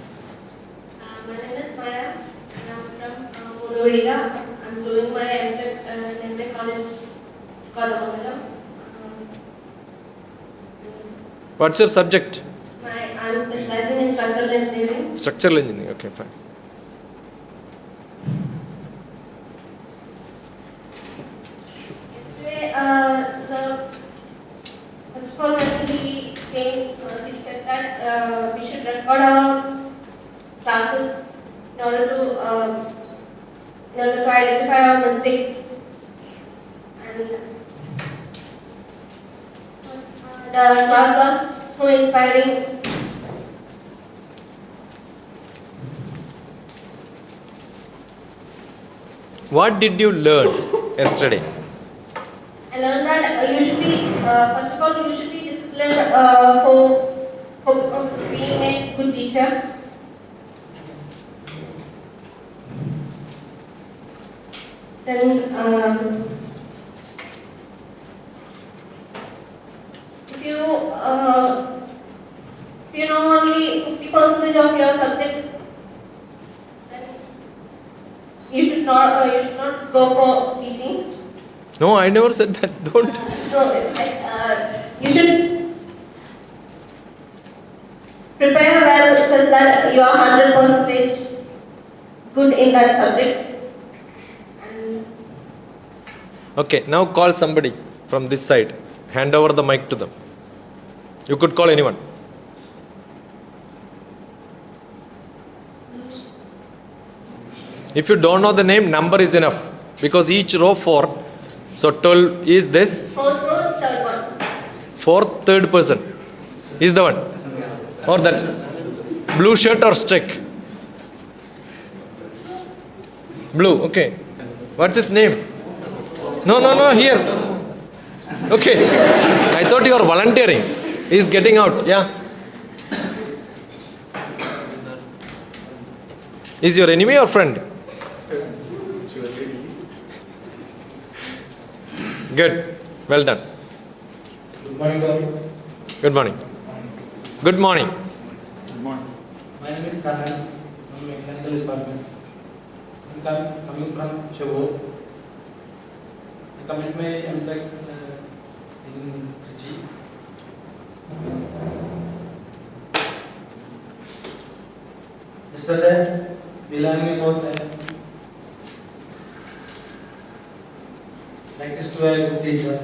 name is Maya and I'm from Muduvadiga. I'm doing my MTech in MTech College, Kodamangalam. What's your subject? I'm specializing in structural engineering. Structural engineering. Okay, fine. Yesterday, so first of all, when he came, he said that we should record our classes in order to identify our mistakes. And the class was so inspiring. What did you learn yesterday? I learned that you should be, first of all, you should be disciplined for being a good teacher. Then, if you know only 50% of your subject, then you should not go for teaching. No, I never said that. Don't. No, it's like you should prepare well such that you are 100% good in that subject. And Okay, now call somebody from this side. Hand over the mic to them. You could call anyone. If you don't know the name, number is enough. Because each row 4. So 12 is this. fourth row, third one. Fourth, third person. Is the one. Or that. Blue shirt or streak? Blue, okay. What's his name? No, here. Okay. I thought you were volunteering. He's getting out, yeah. Is your enemy or friend? Good. Well done. Good morning, Gauri. Good morning. Good morning. Good morning. My name is Kanan. I'm a mechanical department. I'm coming from Chevo. I committed my MTech in Trichy. Yesterday, we learned about like this to a good teacher.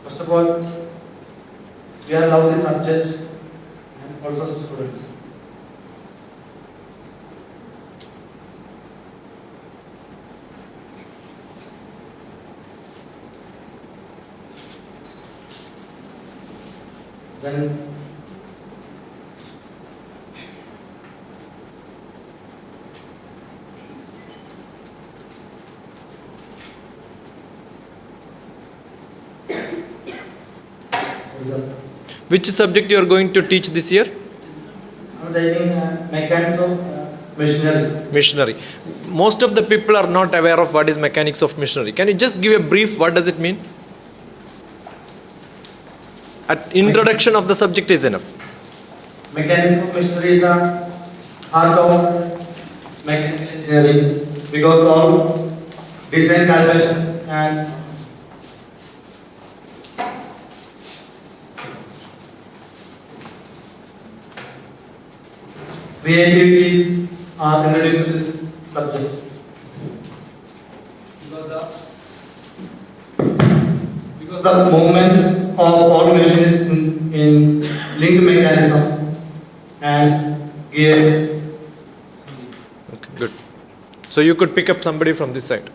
First of all, we are love the subject and also students. Then Which subject you are going to teach this year? I'm taking mechanics of machinery. Machinery. Most of the people are not aware of what is mechanics of machinery. Can you just give a brief, what does it mean? At introduction of the subject is enough. Mechanics of machinery is the art of mechanical engineering because all design calculations and creativities are introduced to this subject. Because the movements of all machines in linked mechanism and gears. Okay, good. So you could pick up somebody from this side.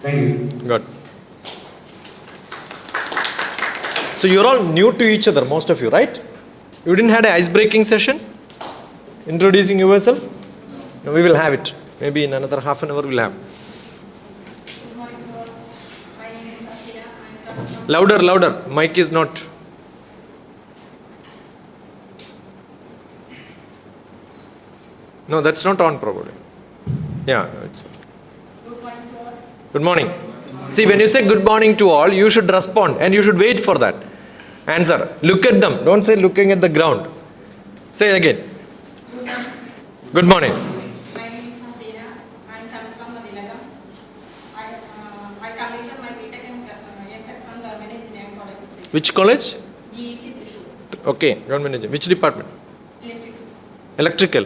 Thank you. Good. So you're all new to each other, most of you, right? You didn't had an ice-breaking session? Introducing yourself? No, we will have it. Maybe in another half an hour we'll have. Good morning to all. My name is Asira. I am coming from Louder, louder. Mic is not. No, that's not on probably. Yeah, no, it's. Good morning to all. Good morning. See, when you say good morning to all, you should respond and you should wait for that answer. Look at them. Don't say looking at the ground. Say again. Good morning. Good morning. My name is Hasina. I am coming from Madilagam. I completed my BTech and MTech from Government Engineering College. Which college? GEC Thrissur. Okay, government engineering. Which department? Electrical. Electrical.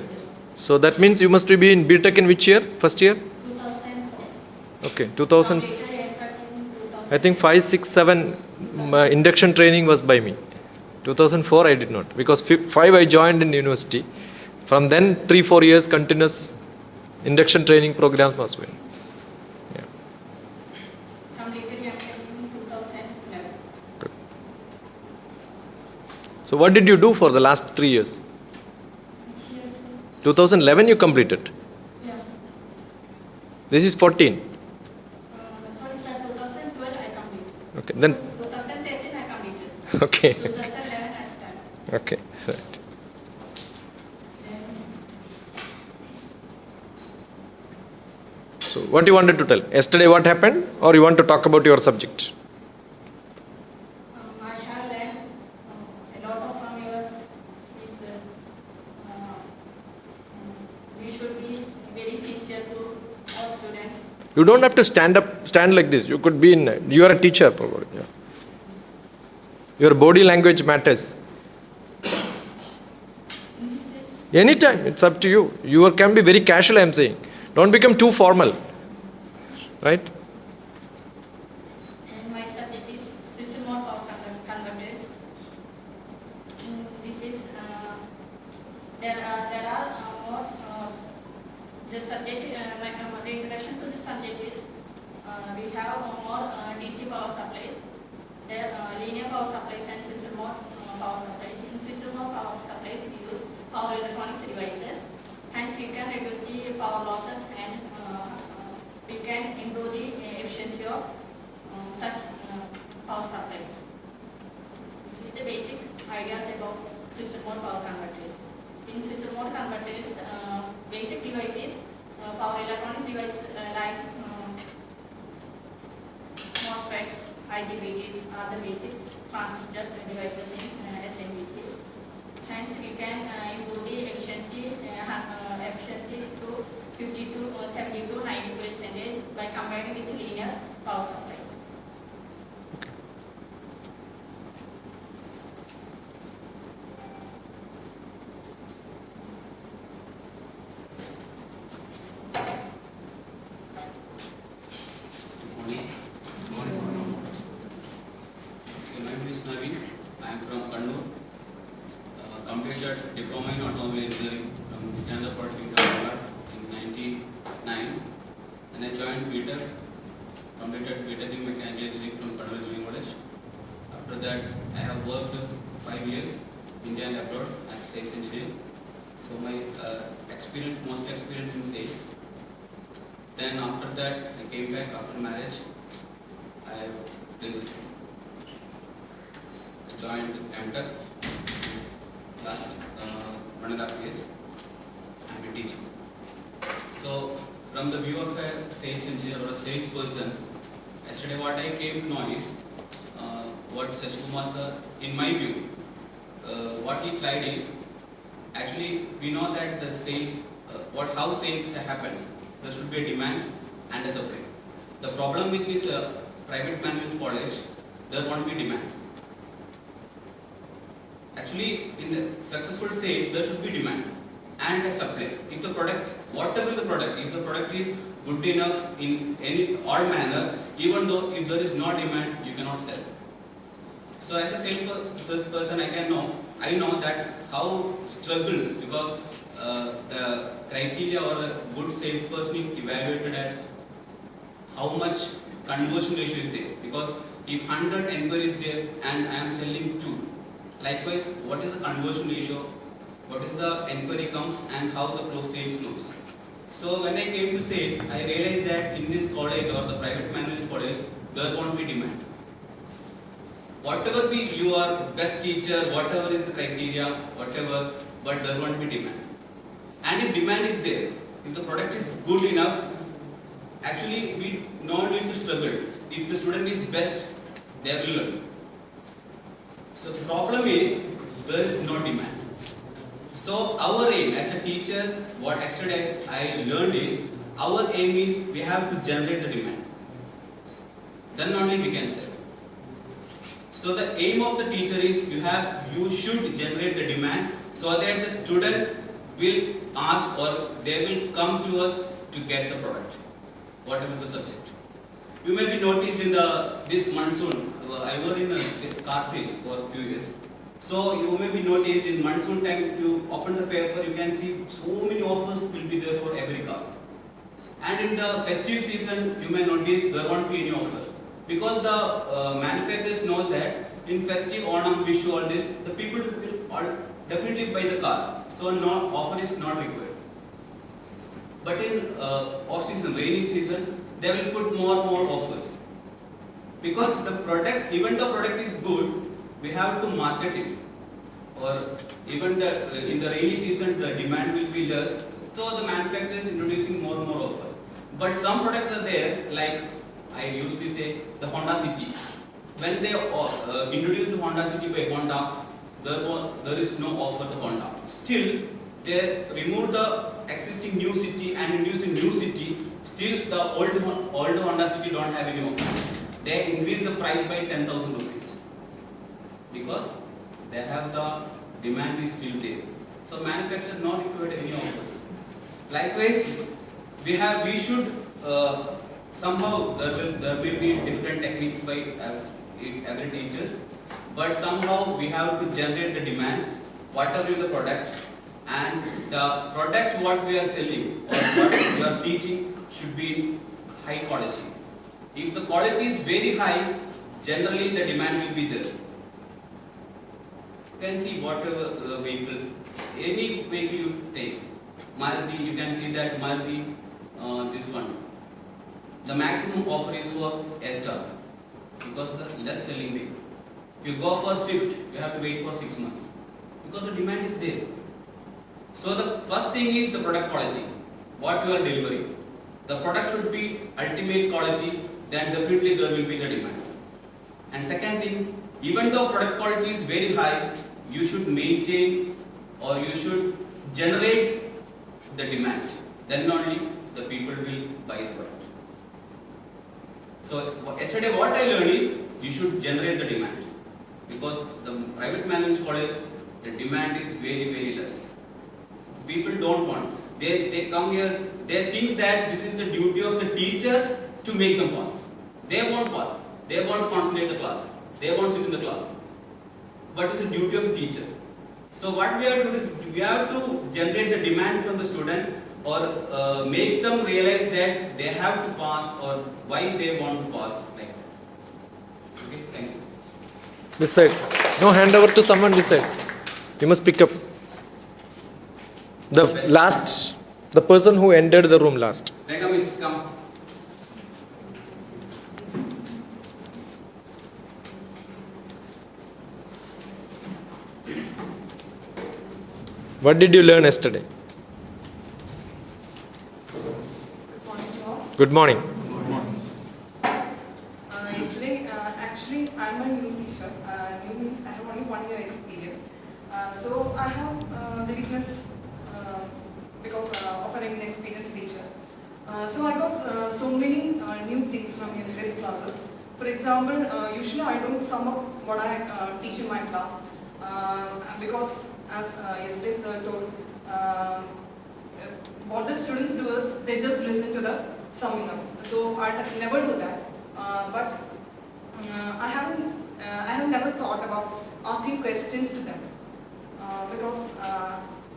So that means you must be in BTech in which year? First year? 2004. Okay, 2000. Completed MTech in 2000. I think 5, 6, 7 induction training was by me. 2004 I did not because 5 I joined in university. From then 3-4 years continuous induction training programs must be. Yeah. Completed MTech in 2011. Good. So what did you do for the last 3 years? Which year, sir? 2011 you completed. Yeah. This is 14. Sorry, sir. 2012 I completed. Okay. Then 2013 I completed. Sir. okay. 2011 I started. Okay. Right. So what you wanted to tell? Yesterday what happened or you want to talk about your subject? I have learned a lot of from your speech. We should be very sincere to our students. You don't have to stand like this. You could be in, you are a teacher probably. Yeah. Your body language matters. In this way, Anytime, it's up to you. You can be very casual, I am saying. Don't become too formal. Right? and my subject is switch mode power converters. This is there are more the subject the introduction to the subject is we have more DC power supplies. There linear power supplies and switch mode power supplies. In switch mode power supplies we use power electronics devices. Hence we can reduce the power losses and we can improve the efficiency of such power supplies. This is the basic ideas about switch mode power converters. In switch mode converters, basic devices, power electronics devices like MOSFETs, IGBTs are the basic transistor devices in SMBC. Hence, we can improve the efficiency to 50 to 70 to 90% by combining with linear power supplies. Morning. Diploma in Automobile Engineering from Chandra Polytechnic, Ahmedabad in 1999. And I joined BTEC, completed BTEC in Mechanical Engineering from Kaduna Engineering College. After that, I have worked 5 years, India and abroad, as sales engineer. So my mostly experience in sales. Then after that, I came back after marriage. I joined MTech last 1.5 years. I'm a teacher. So from the view of a sales engineer or a salesperson, yesterday what I came to know is what Shashi Kumar sir, in my view, what he tried is, actually we know that the sales, how sales happens, there should be a demand and a supply. The problem with this private management college, there won't be demand. Actually, in the successful sales, there should be demand and a supply. If the product, whatever the product, if the product is good enough in any odd manner, even though if there is no demand, you cannot sell. So as a salesperson, I know that how struggles, because the criteria or a good salesperson is evaluated as how much conversion ratio is there. Because if 100 enquiries there and I am selling 2, likewise, what is the conversion ratio? What is the enquiry comes and how the sales close? So when I came to sales, I realized that in this college or the private management college, there won't be demand. Whatever be you are best teacher, whatever is the criteria, whatever, but there won't be demand. And if demand is there, if the product is good enough, actually we not need to struggle. If the student is best, they will learn. So the problem is there is no demand. So our aim as a teacher, what actually I learned is, our aim is we have to generate the demand. Then only we can sell. So the aim of the teacher is you should generate the demand so that the student will ask or they will come to us to get the product, whatever the subject. You may be noticed in this monsoon, I was in a car sales for a few years. So you may be noticed in monsoon time, you open the paper, you can see so many offers will be there for every car. And in the festive season, you may notice there won't be any offer. Because the manufacturers knows that in festive, Onam, Vishu, all this, the people will definitely buy the car. So no offer is not required. But in off-season, rainy season, they will put more offers. Because the product, even the product is good, we have to market it. Or even in the rainy season, the demand will be less. So the manufacturer is introducing more offer. But some products are there, like I usually say the Honda City. When they introduced the Honda City by Honda, there is no offer to Honda. Still, they removed the existing new city and introduced a new city. Still, the old Honda City don't have any offer. They increase the price by 10,000 rupees because they have the demand is still there. So manufacturer not required any offers. Likewise, we should somehow there will be different techniques by every teachers, but somehow we have to generate the demand, whatever is the product, and the product what we are selling or what we are teaching should be high quality. If the quality is very high, generally the demand will be there. You can see whatever vehicles, any vehicle you take, Maruti, you can see that Maruti, this one. The maximum offer is for S-Star because the less selling vehicle. If you go for Swift, you have to wait for 6 months because the demand is there. So the first thing is the product quality, what you are delivering. The product should be ultimate quality, then definitely there will be the demand. And second thing, even though product quality is very high, you should maintain or you should generate the demand. Then only the people will buy the product. So yesterday what I learned is you should generate the demand because the private management college, the demand is very less. People don't want. They come here, they think that this is the duty of the teacher to make them pass. They won't pass. They won't concentrate the class. They won't sit in the class. But it's a duty of the teacher. So what we have to do is we have to generate the demand from the student or make them realize that they have to pass or why they want to pass like that. Okay, thank you. This side. No, hand over to someone this side. You must pick up. The person who entered the room last. Reka miss, come. What did you learn yesterday? Good morning. Yesterday, actually, I'm a new teacher. New means I have only 1 year experience. So I have the weakness because of an inexperienced teacher. So I got so many new things from yesterday's classes. For example, usually I don't sum up what I teach in my class because as yesterday sir told, what the students do is they just listen to the summing up. So I never do that. But I have never thought about asking questions to them because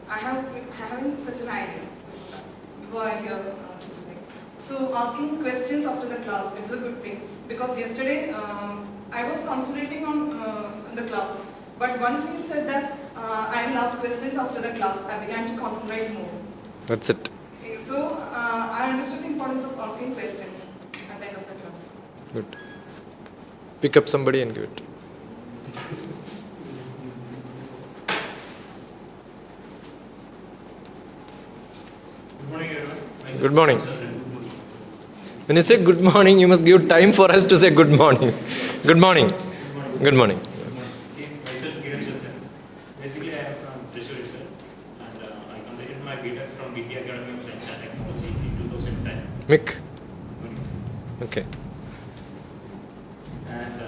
I haven't such an idea before I hear such a thing. So asking questions after the class, it's a good thing because yesterday I was concentrating on the class, but once you said that I will ask questions after the class, I began to concentrate more. That's it. So I understood the importance of asking questions at the end of the class. Good. Pick up somebody and give it. Good morning, everyone. Good morning. When you say good morning, you must give time for us to say good morning. Good morning. Good morning. Myself, Kiran Chandran. Basically, I am from Thrissur itself, and I completed my BTech from BT Academy of Science and Technology in 2010. Mick. Okay. And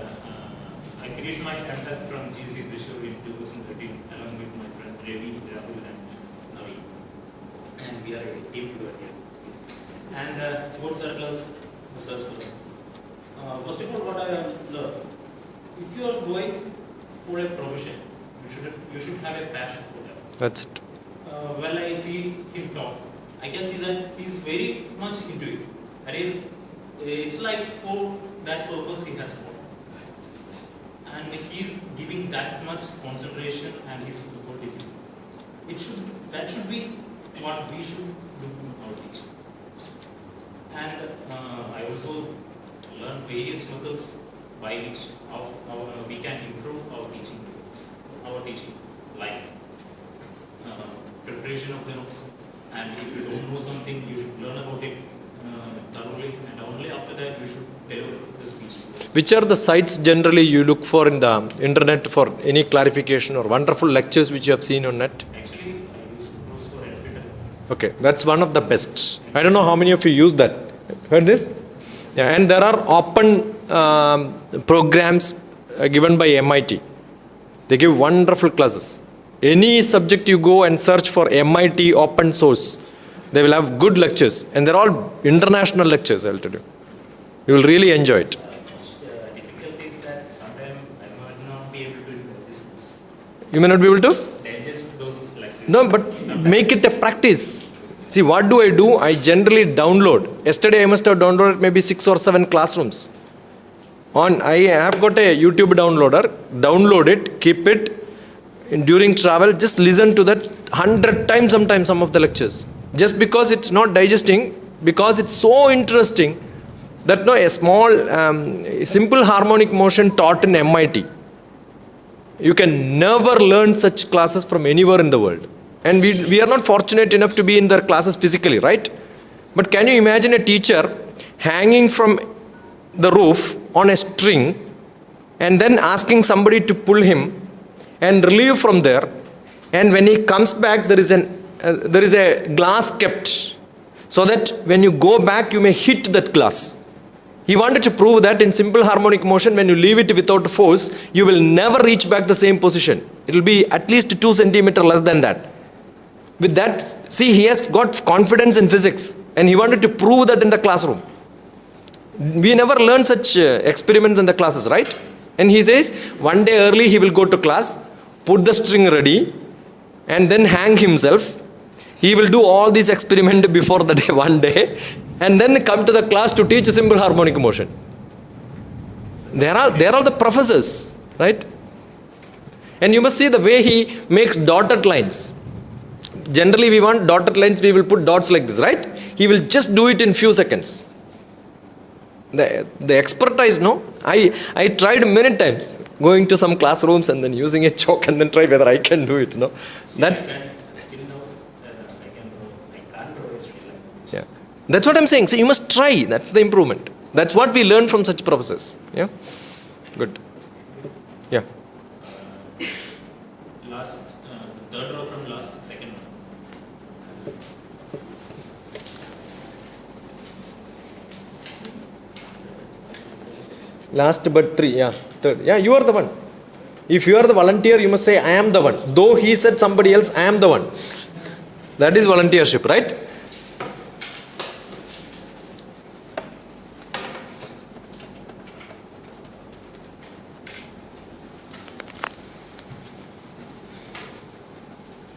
I finished my MTech from GC Thrissur in 2013, along with my friend Ravi, Rahul, and Navi. And we are a team together here. And board circles, the circles. First of all, what I have learned, if you are going for a profession, you should have a passion for that. That's it. When I see him talk, I can see that he is very much into it. That is, it's like for that purpose he has fought. And he is giving that much concentration and his effort in it. That should be what we should do in our teaching. And I also learned various methods by which we can improve our teaching methods, our teaching, like preparation of the notes. And if you don't know something, you should learn about it thoroughly, and only after that you should deliver the speech. Which are the sites generally you look for in the internet for any clarification or wonderful lectures which you have seen on net? Actually, I used to browse for Twitter. Okay, that's one of the best. I don't know how many of you use that. Heard this? Yeah, and there are open programs given by MIT. They give wonderful classes. Any subject you go and search for MIT open source, they will have good lectures, and they're all international lectures, I'll tell you. You will really enjoy it. Most difficult is that sometimes I might not be able to do this. You may not be able to? Digest those lectures. No, but make it a practice. See, what do? I generally download. Yesterday I must have downloaded maybe 6 or 7 classrooms. I have got a YouTube downloader. Download it, keep it. During travel, just listen to that 100 times sometimes some of the lectures. Just because it's not digesting, because it's so interesting that a small simple harmonic motion taught in MIT. You can never learn such classes from anywhere in the world. And we are not fortunate enough to be in their classes physically, right? But can you imagine a teacher hanging from the roof on a string and then asking somebody to pull him and relieve from there, and when he comes back there is a glass kept so that when you go back you may hit that glass. He wanted to prove that in simple harmonic motion, when you leave it without force, you will never reach back the same position. It will be at least 2 centimeters less than that. With that, see, he has got confidence in physics and he wanted to prove that in the classroom. We never learn such experiments in the classes, right? And he says, one day early he will go to class, put the string ready, and then hang himself. He will do all these experiments before the day, one day, and then come to the class to teach simple harmonic motion. They are the professors, right? And you must see the way he makes dotted lines. Generally, we want dotted lines, we will put dots like this, right? He will just do it in few seconds. The expertise, no? I tried many times going to some classrooms and then using a chalk and then try whether I can do it, no? That's Still now, I can't draw a straight line. yeah. That's what I'm saying. So you must try. That's the improvement. That's what we learn from such professors. Yeah. Good. Yeah. Last, third row from last, second row. Last but three. Yeah. Third. Yeah. You are the one. If you are the volunteer, you must say, I am the one. Though he said somebody else, I am the one. That is volunteership, right?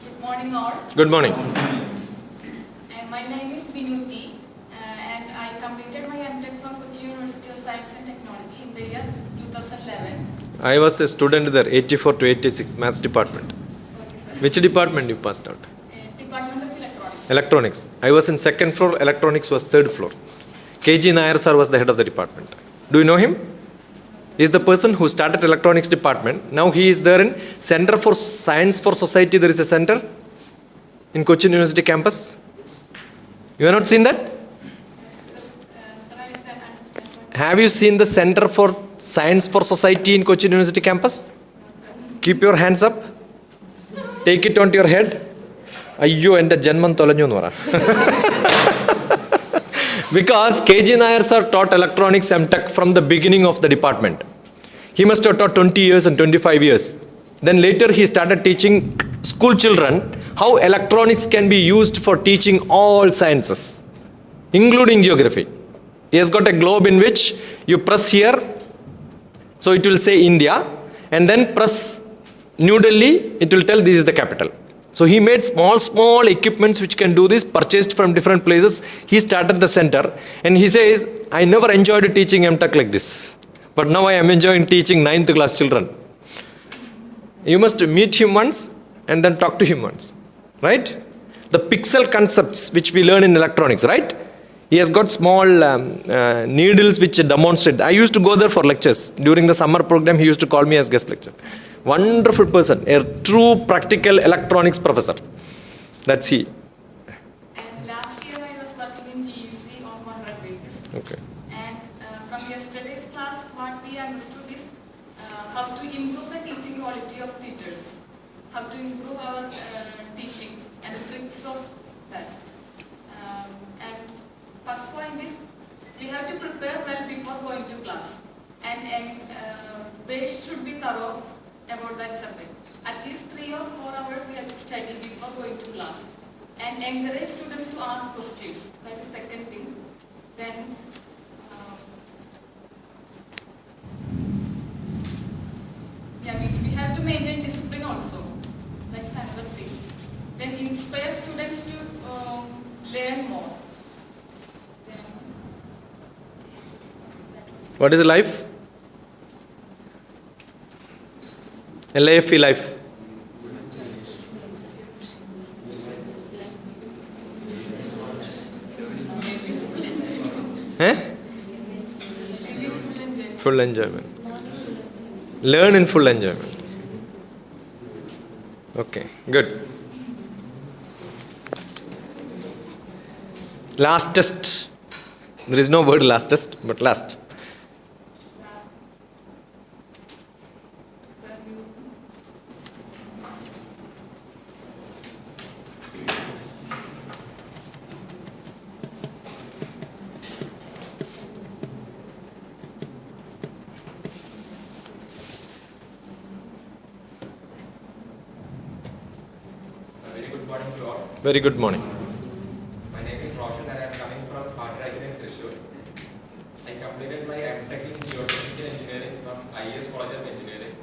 Good morning all. Good morning. My name is Binuti and I completed my MTech from Kochi University of Science and Technology in the year 2011. I was a student there, 84 to 86, maths department. Okay, sir. Which department you passed out? Department of Electronics. Electronics. I was in second floor, electronics was third floor. KG Nair sir was the head of the department. Do you know him? He is the person who started electronics department. Now he is there in Center for Science for Society. There is a center in Cochin University campus. You have not seen that? Sir, I didn't understand. Have you seen the Center for Science for Society in Cochin University campus? Keep your hands up. Take it onto your head. Ayyo, ente janman tolanju ennu para. Because KG Nair sir taught electronics MTech from the beginning of the department. He must have taught 20 years and 25 years. Then later he started teaching school children how electronics can be used for teaching all sciences, including geography. He has got a globe in which you press here, so it will say India, and then press New Delhi, it will tell this is the capital. So he made small equipments which can do this, purchased from different places. He started the center and he says, I never enjoyed teaching MTech like this. But now I am enjoying teaching 9th class children. You must meet him once and then talk to him once, right? The pixel concepts which we learn in electronics, right? He has got small needles which demonstrate. I used to go there for lectures. During the summer program, he used to call me as guest lecturer. Wonderful person, a true practical electronics professor. That's he. And last year I was working in GEC on contract basis. Okay. And from yesterday's class, what we understood is how to improve the teaching quality of teachers, how to improve our teaching and the tricks of that. And first point is we have to prepare well before going to class, and base should be thorough about that subject. At least 3 or 4 hours we have to study before going to class, and encourage students to ask questions. That is second thing. Then we have to maintain discipline also. That's another thing. Then inspire students to learn more. Then, What is life? LAFE life. Full enjoyment. Learn in full enjoyment. Okay, good. Last test. There is no word last test, but last. Very good morning. My name is Roshan and I am coming from Patragan in Thrissur. I completed my MTech in Geotechnical Engineering from IES College of Engineering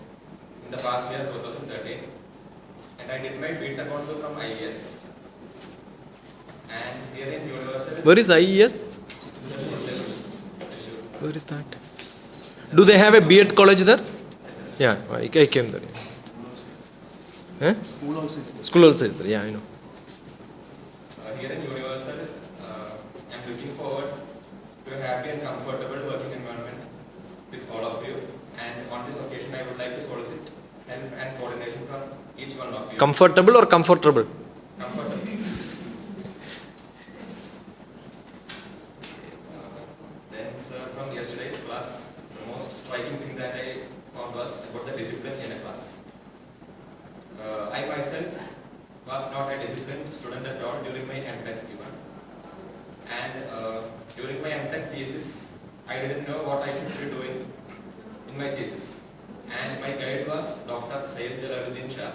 in the past year 2013. and I did my BTech also from IES. And here in Universal. Where is IES? Where is that? Do they have a B.Ed college there? Yeah, I came there. Yeah. School also is there. School also is there, yeah, I know. Here in Universal, I'm looking forward to a happy and comfortable working environment with all of you. And on this occasion, I would like to solicit help and coordination from each one of you. Comfortable or comfortable? Comfortable. Then, sir, from yesterday's class, the most striking thing that I found was about the discipline in a class. I myself was not a disciplined student at all during my MTech even. And during my MTech thesis, I didn't know what I should be doing in my thesis. And my guide was Dr. Syed Jalaluddin Shah.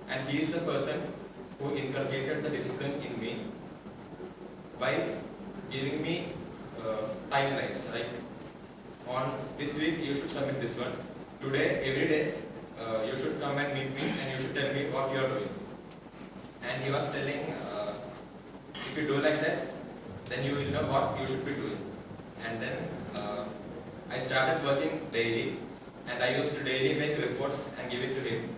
And he is the person who inculcated the discipline in me by giving me timelines. Like on this week, you should submit this one. Today, every day, you should come and meet me and you should tell me what you are doing. And he was telling, if you do like that, then you will know what you should be doing. And then I started working daily, and I used to daily make reports and give it to him.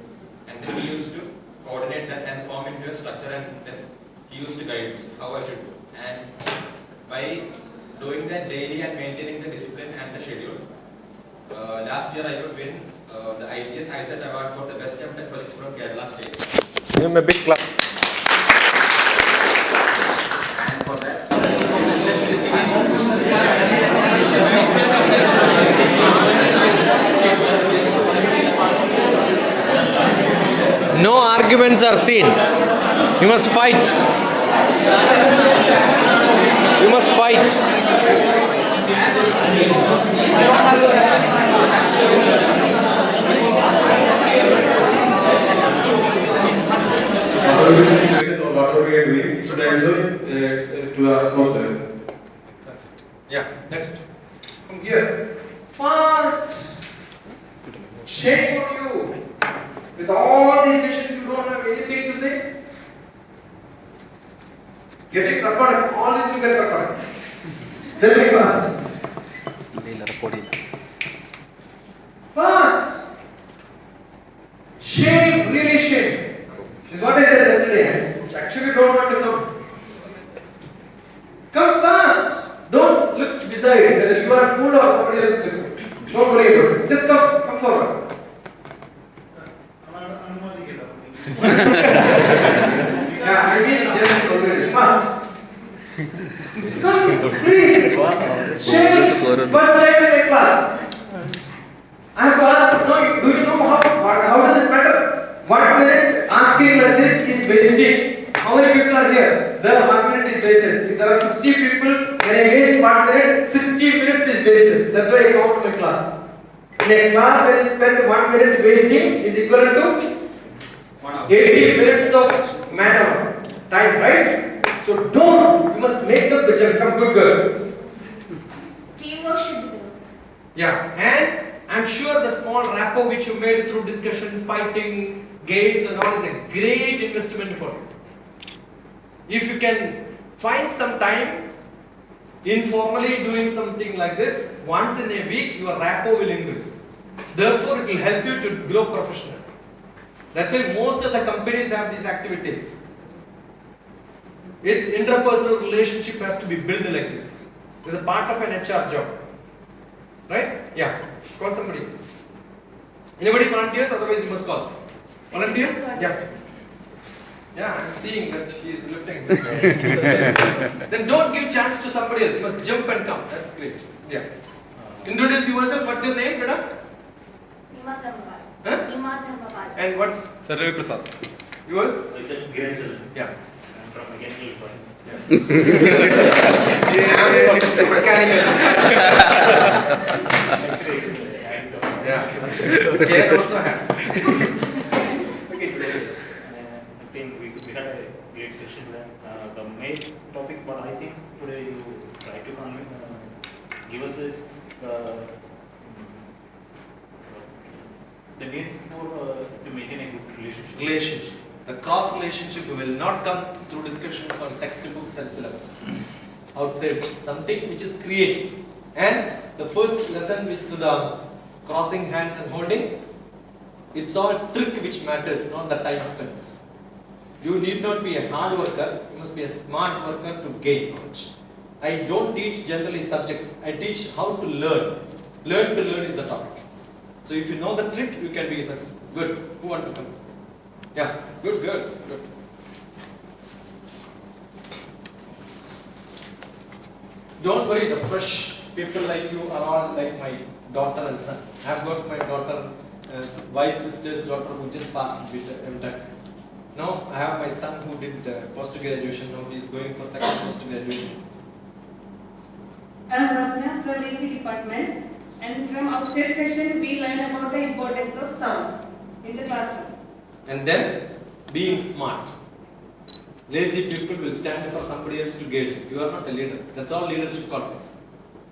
And then he used to coordinate that and form into a structure, and then he used to guide me how I should do. And by doing that daily and maintaining the discipline and the schedule, last year I could win the IGS ISET award for the best MTech project from Kerala State. Give him a big clap. And for that, No arguments are seen. You must fight. You must fight. Whatever we are doing, so answer to our most level. That's it. Yeah, next. From here. Fast! Shame on you! With all these issues, you don't have anything to say? Getting recorded. All this will get recorded. Tell me fast. Fast! Shame, really shame. This is what I said yesterday. Actually, don't want to come. Come fast! Don't look beside whether you are a fool or somebody else is a fool. Don't worry about it. Just come forward. Yeah, I mean just fast. Come, please. Shame. First time in a class. I have to ask. No, do you know how does it matter? 1 minute asking like this is wasting. How many people are here? The 1 minute is wasted. If there are 60 people, when I waste 1 minute, 60 minutes is wasted. That's why I count my class. In a class, when you spend 1 minute wasting, is equivalent to 80 minutes of man-hour time, right? So don't. You must make the jump. Come, good girl. Teamwork should be there. Yeah, and I'm sure the small rapport which you made through discussions, fighting, games and all is a great investment for you. If you can find some time informally doing something like this, once in a week your rapport will increase. Therefore, it will help you to grow professionally. That's why most of the companies have these activities. Its interpersonal relationship has to be built like this. It's a part of an HR job. Right? Yeah. Call somebody else. Anybody volunteers? Otherwise you must call. Volunteers? Yeah. Yeah, I'm seeing that she is lifting. Then don't give chance to somebody else. You must jump and come. That's great. Yeah. Introduce yourself. What's your name, Beda? Nima Dharmapal. Huh? Nima Dharmapal. And what's Sarve Prasad. yours? Myself, Giranchal. Yeah. I'm from Mechanical Department. Mechanical. Yeah. Chair also have. Okay, today, I think we had a great session. The main topic, but I think today you try to give us is the need for to maintain a good relationship. The cross relationship will not come through discussions on textbooks and syllabus. Outside, something which is creative. And the first lesson with the crossing hands and holding, it's all trick which matters, not the time spent. You need not be a hard worker, you must be a smart worker to gain knowledge. I don't teach generally subjects, I teach how to learn. Learn to learn is the topic. So if you know the trick, you can be successful. Good. Who want to come? Yeah, good, good. Don't worry, the fresh people like you are all like my daughter and son. I have got my daughter, wife, sister's daughter who just passed with MTech. Now I have my son who did post-graduation. Now he is going for second post-graduation. I am Rasna from DC department, and from outside section we learn about the importance of sound in the classroom. And then being smart. Lazy people will stand for somebody else to guide you. You are not a leader. That's all leadership qualities.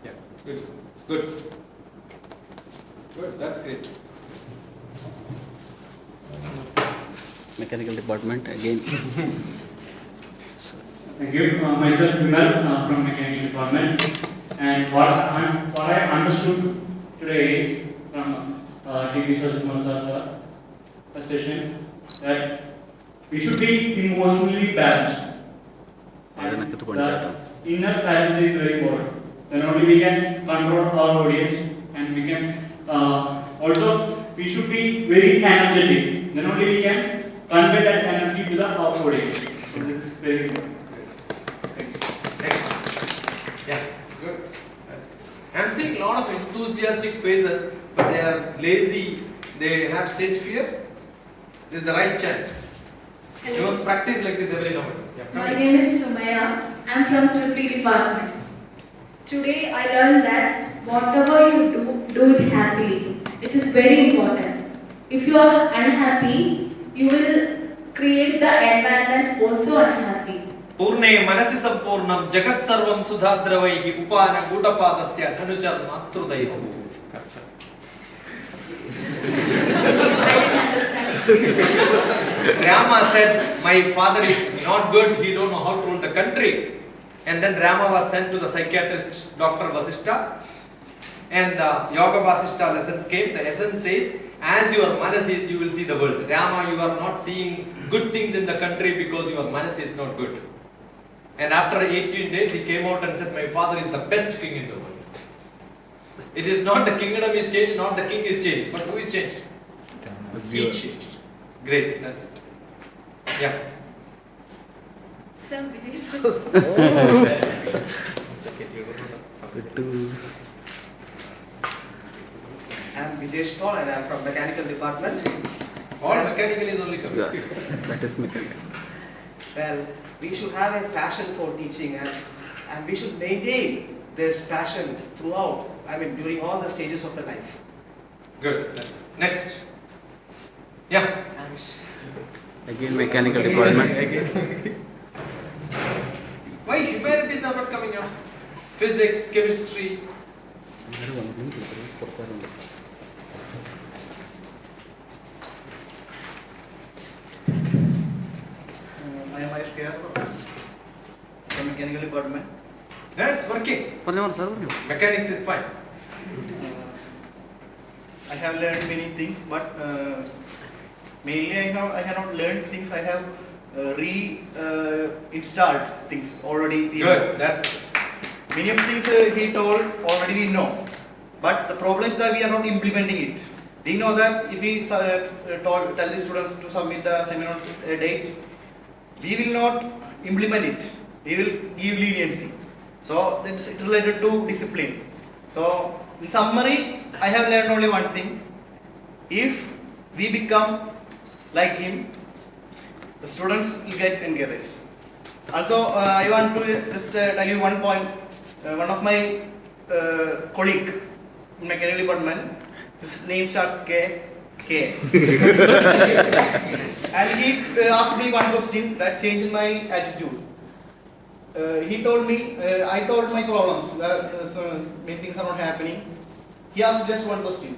Yeah, good. It's good. Good, that's great. Mechanical department again. Thank you. Myself Vimal from Mechanical department. And what I understood today is from D.V. Sajikumar sir's session that we should be emotionally balanced. And the inner silence is very important. Then only we can control our audience, and we can also we should be very energetic. Then only we can convey that energy to our audience. So this is very important. Yeah, good. I'm seeing a lot of enthusiastic faces, but they are lazy. They have stage fear. This is the right chance. You must practice like this every now and then. My name is Sumaya. I'm from Tripoli department. Today I learned that whatever you do it happily. It is very important. If you are unhappy, you will create the environment also unhappy. Purne manasi sampurnam jagat sarvam sudhadravaihi upana gutapadasya nanuchar mastrudaitu. Rama said, my father is not good, he don't know how to rule the country. And then Rama was sent to the psychiatrist Dr. Vasishta. And the Yoga Vasishta lessons came. The essence says, as your manas is, you will see the world. Rama, you are not seeing good things in the country because your manas is not good. And after 18 days, he came out and said, my father is the best king in the world. It is not the kingdom is changed, not the king is changed, but who is changed? He changed. Great, that's it. Yeah. Sir, Vijay sir. I'm Vijesh Paul and I'm from Mechanical department. All mechanical is only coming. Yes, that is mechanical. Well, we should have a passion for teaching and we should maintain this passion throughout, during all the stages of the life. Good, that's it. Next. Yeah. Again mechanical department. Why humanities are not coming up? Physics, chemistry. I am Ayush K.R. from Mechanical department. Yeah, it's working. Mechanics is fine. I have learned many things, but mainly I have not learned things. I have installed things already. Good, that's it. Many of things he told already we know, but the problem is that we are not implementing it. Do you know that if we tell the students to submit the seminar date, we will not implement it. We will give leniency. So it's related to discipline. So in summary, I have learned only one thing. If we become like him, the students will get encouraged. Also, I want to just tell you one point. One of my colleague in Mechanical department, his name starts K. And he asked me one question that changed my attitude. He told me, I told my problems, many things are not happening. He asked just one question.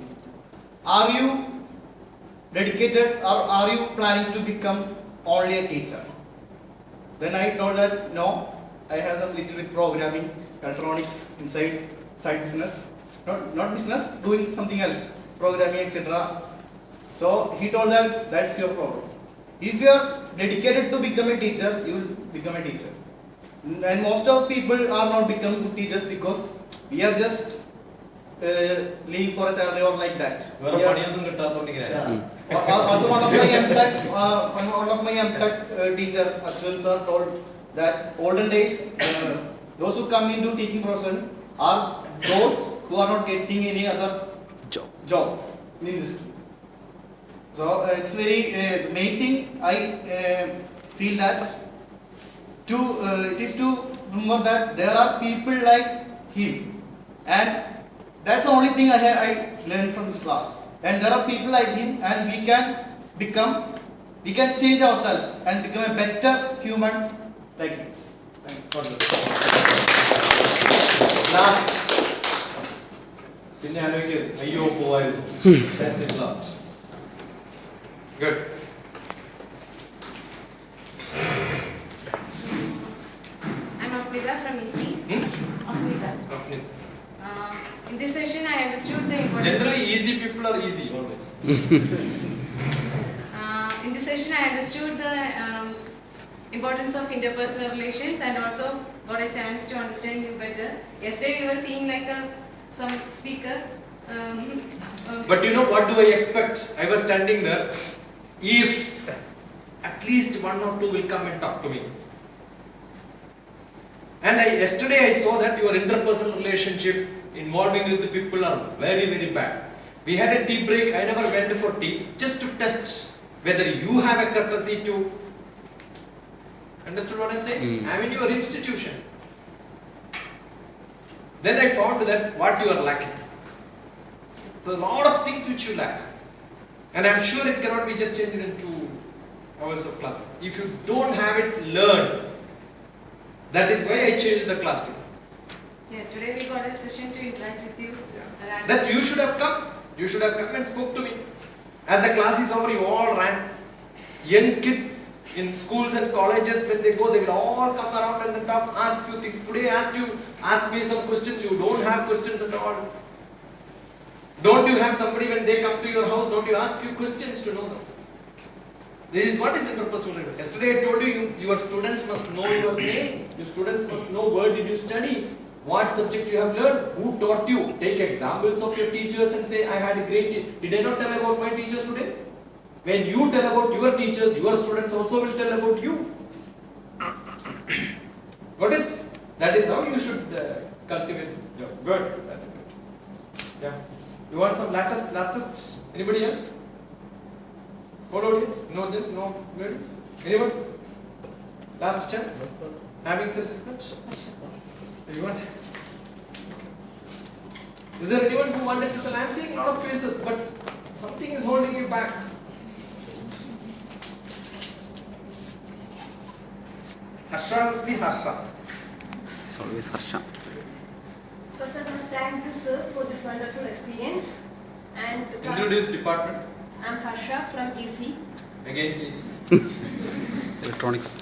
Are you dedicated or are you planning to become only a teacher. Then I told that no, I have some little bit programming, electronics inside side business, not business, doing something else, programming, etc. So he told that that's your problem. If you are dedicated to become a teacher, you will become a teacher. And most of people are not become good teachers because we are just leaving for a salary or like that. Also one of my MTech teacher, Ashwin sir, told that olden days, those who come into teaching profession are those who are not getting any other job in industry. So it's very main thing I feel that it is to remember that there are people like him, and that's the only thing I learned from this class. And there are people like him, and we can change ourselves and become a better human like him. Last. പിന്നെ ആലോചിക്കരുത് അയ്യോ പോവായിരുന്നു. That's it last. Good. I'm Afnida from EC. Afnida. In this session, I understood the importance. Generally, easy people are easy always. In this session, I understood the importance of interpersonal relations and also got a chance to understand you better. Yesterday, we were seeing like some speaker. But you know what do I expect? I was standing there. If at least one or two will come and talk to me. And yesterday I saw that your interpersonal relationship involving with the people are very, very bad. We had a tea break. I never went for tea just to test whether you have a courtesy to. Understood what I'm saying? I'm in your institution. Then I found that what you are lacking. So a lot of things which you lack. And I'm sure it cannot be just changed in 2 hours of class. If you don't have it learned, that is why I changed the class today. Yeah, today we got a session to interact with you. That you should have come. You should have come and spoke to me. As the class is over, you all ran. Young kids in schools and colleges, when they go, they will all come around and talk, ask you things. Today I asked me some questions. You don't have questions at all. Don't you have somebody when they come to your house? Don't you ask you questions to know them? This is what is interpersonal relationship. Yesterday I told you, your students must know your name. Your students must know where did you study, what subject you have learned, who taught you. Take examples of your teachers and say, I had a great teacher. Did I not tell about my teachers today? When you tell about your teachers, your students also will tell about you. Got it? That is how you should cultivate. Yeah. Good. That's good. Yeah. You want some lastest? Anybody else? Whole audience? No gents, no ladies? Anyone? Last chance? Having said this much? Anyone? Is there anyone who wanted to tell? I am seeing a lot of faces, but something is holding you back. Harsha must be Harsha. It's always Harsha. First, I must thank you, sir, for this wonderful experience. And the class. Introduce department. I'm Harsha from EC. Again, please. Electronics.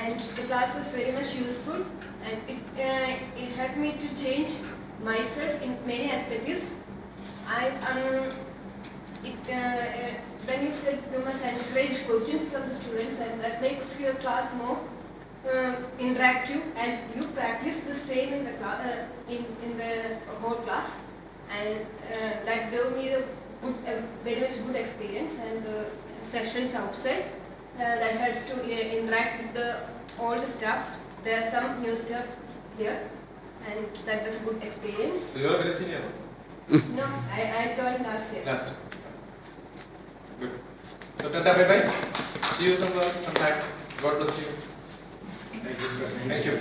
And the class was very much useful, and it helped me to change myself in many aspects. When you said you must encourage questions from the students, and that makes your class more interactive, and you practice the same in the class, in the whole class, and that gave me a very much good experience. And sessions outside that helps to interact with all the staff. There are some new staff here, and that was a good experience. So you are very senior. No, I joined last year. Last year. Good. So tata, bye bye. See you sometime. God bless you. Thank you, sir. Thank you.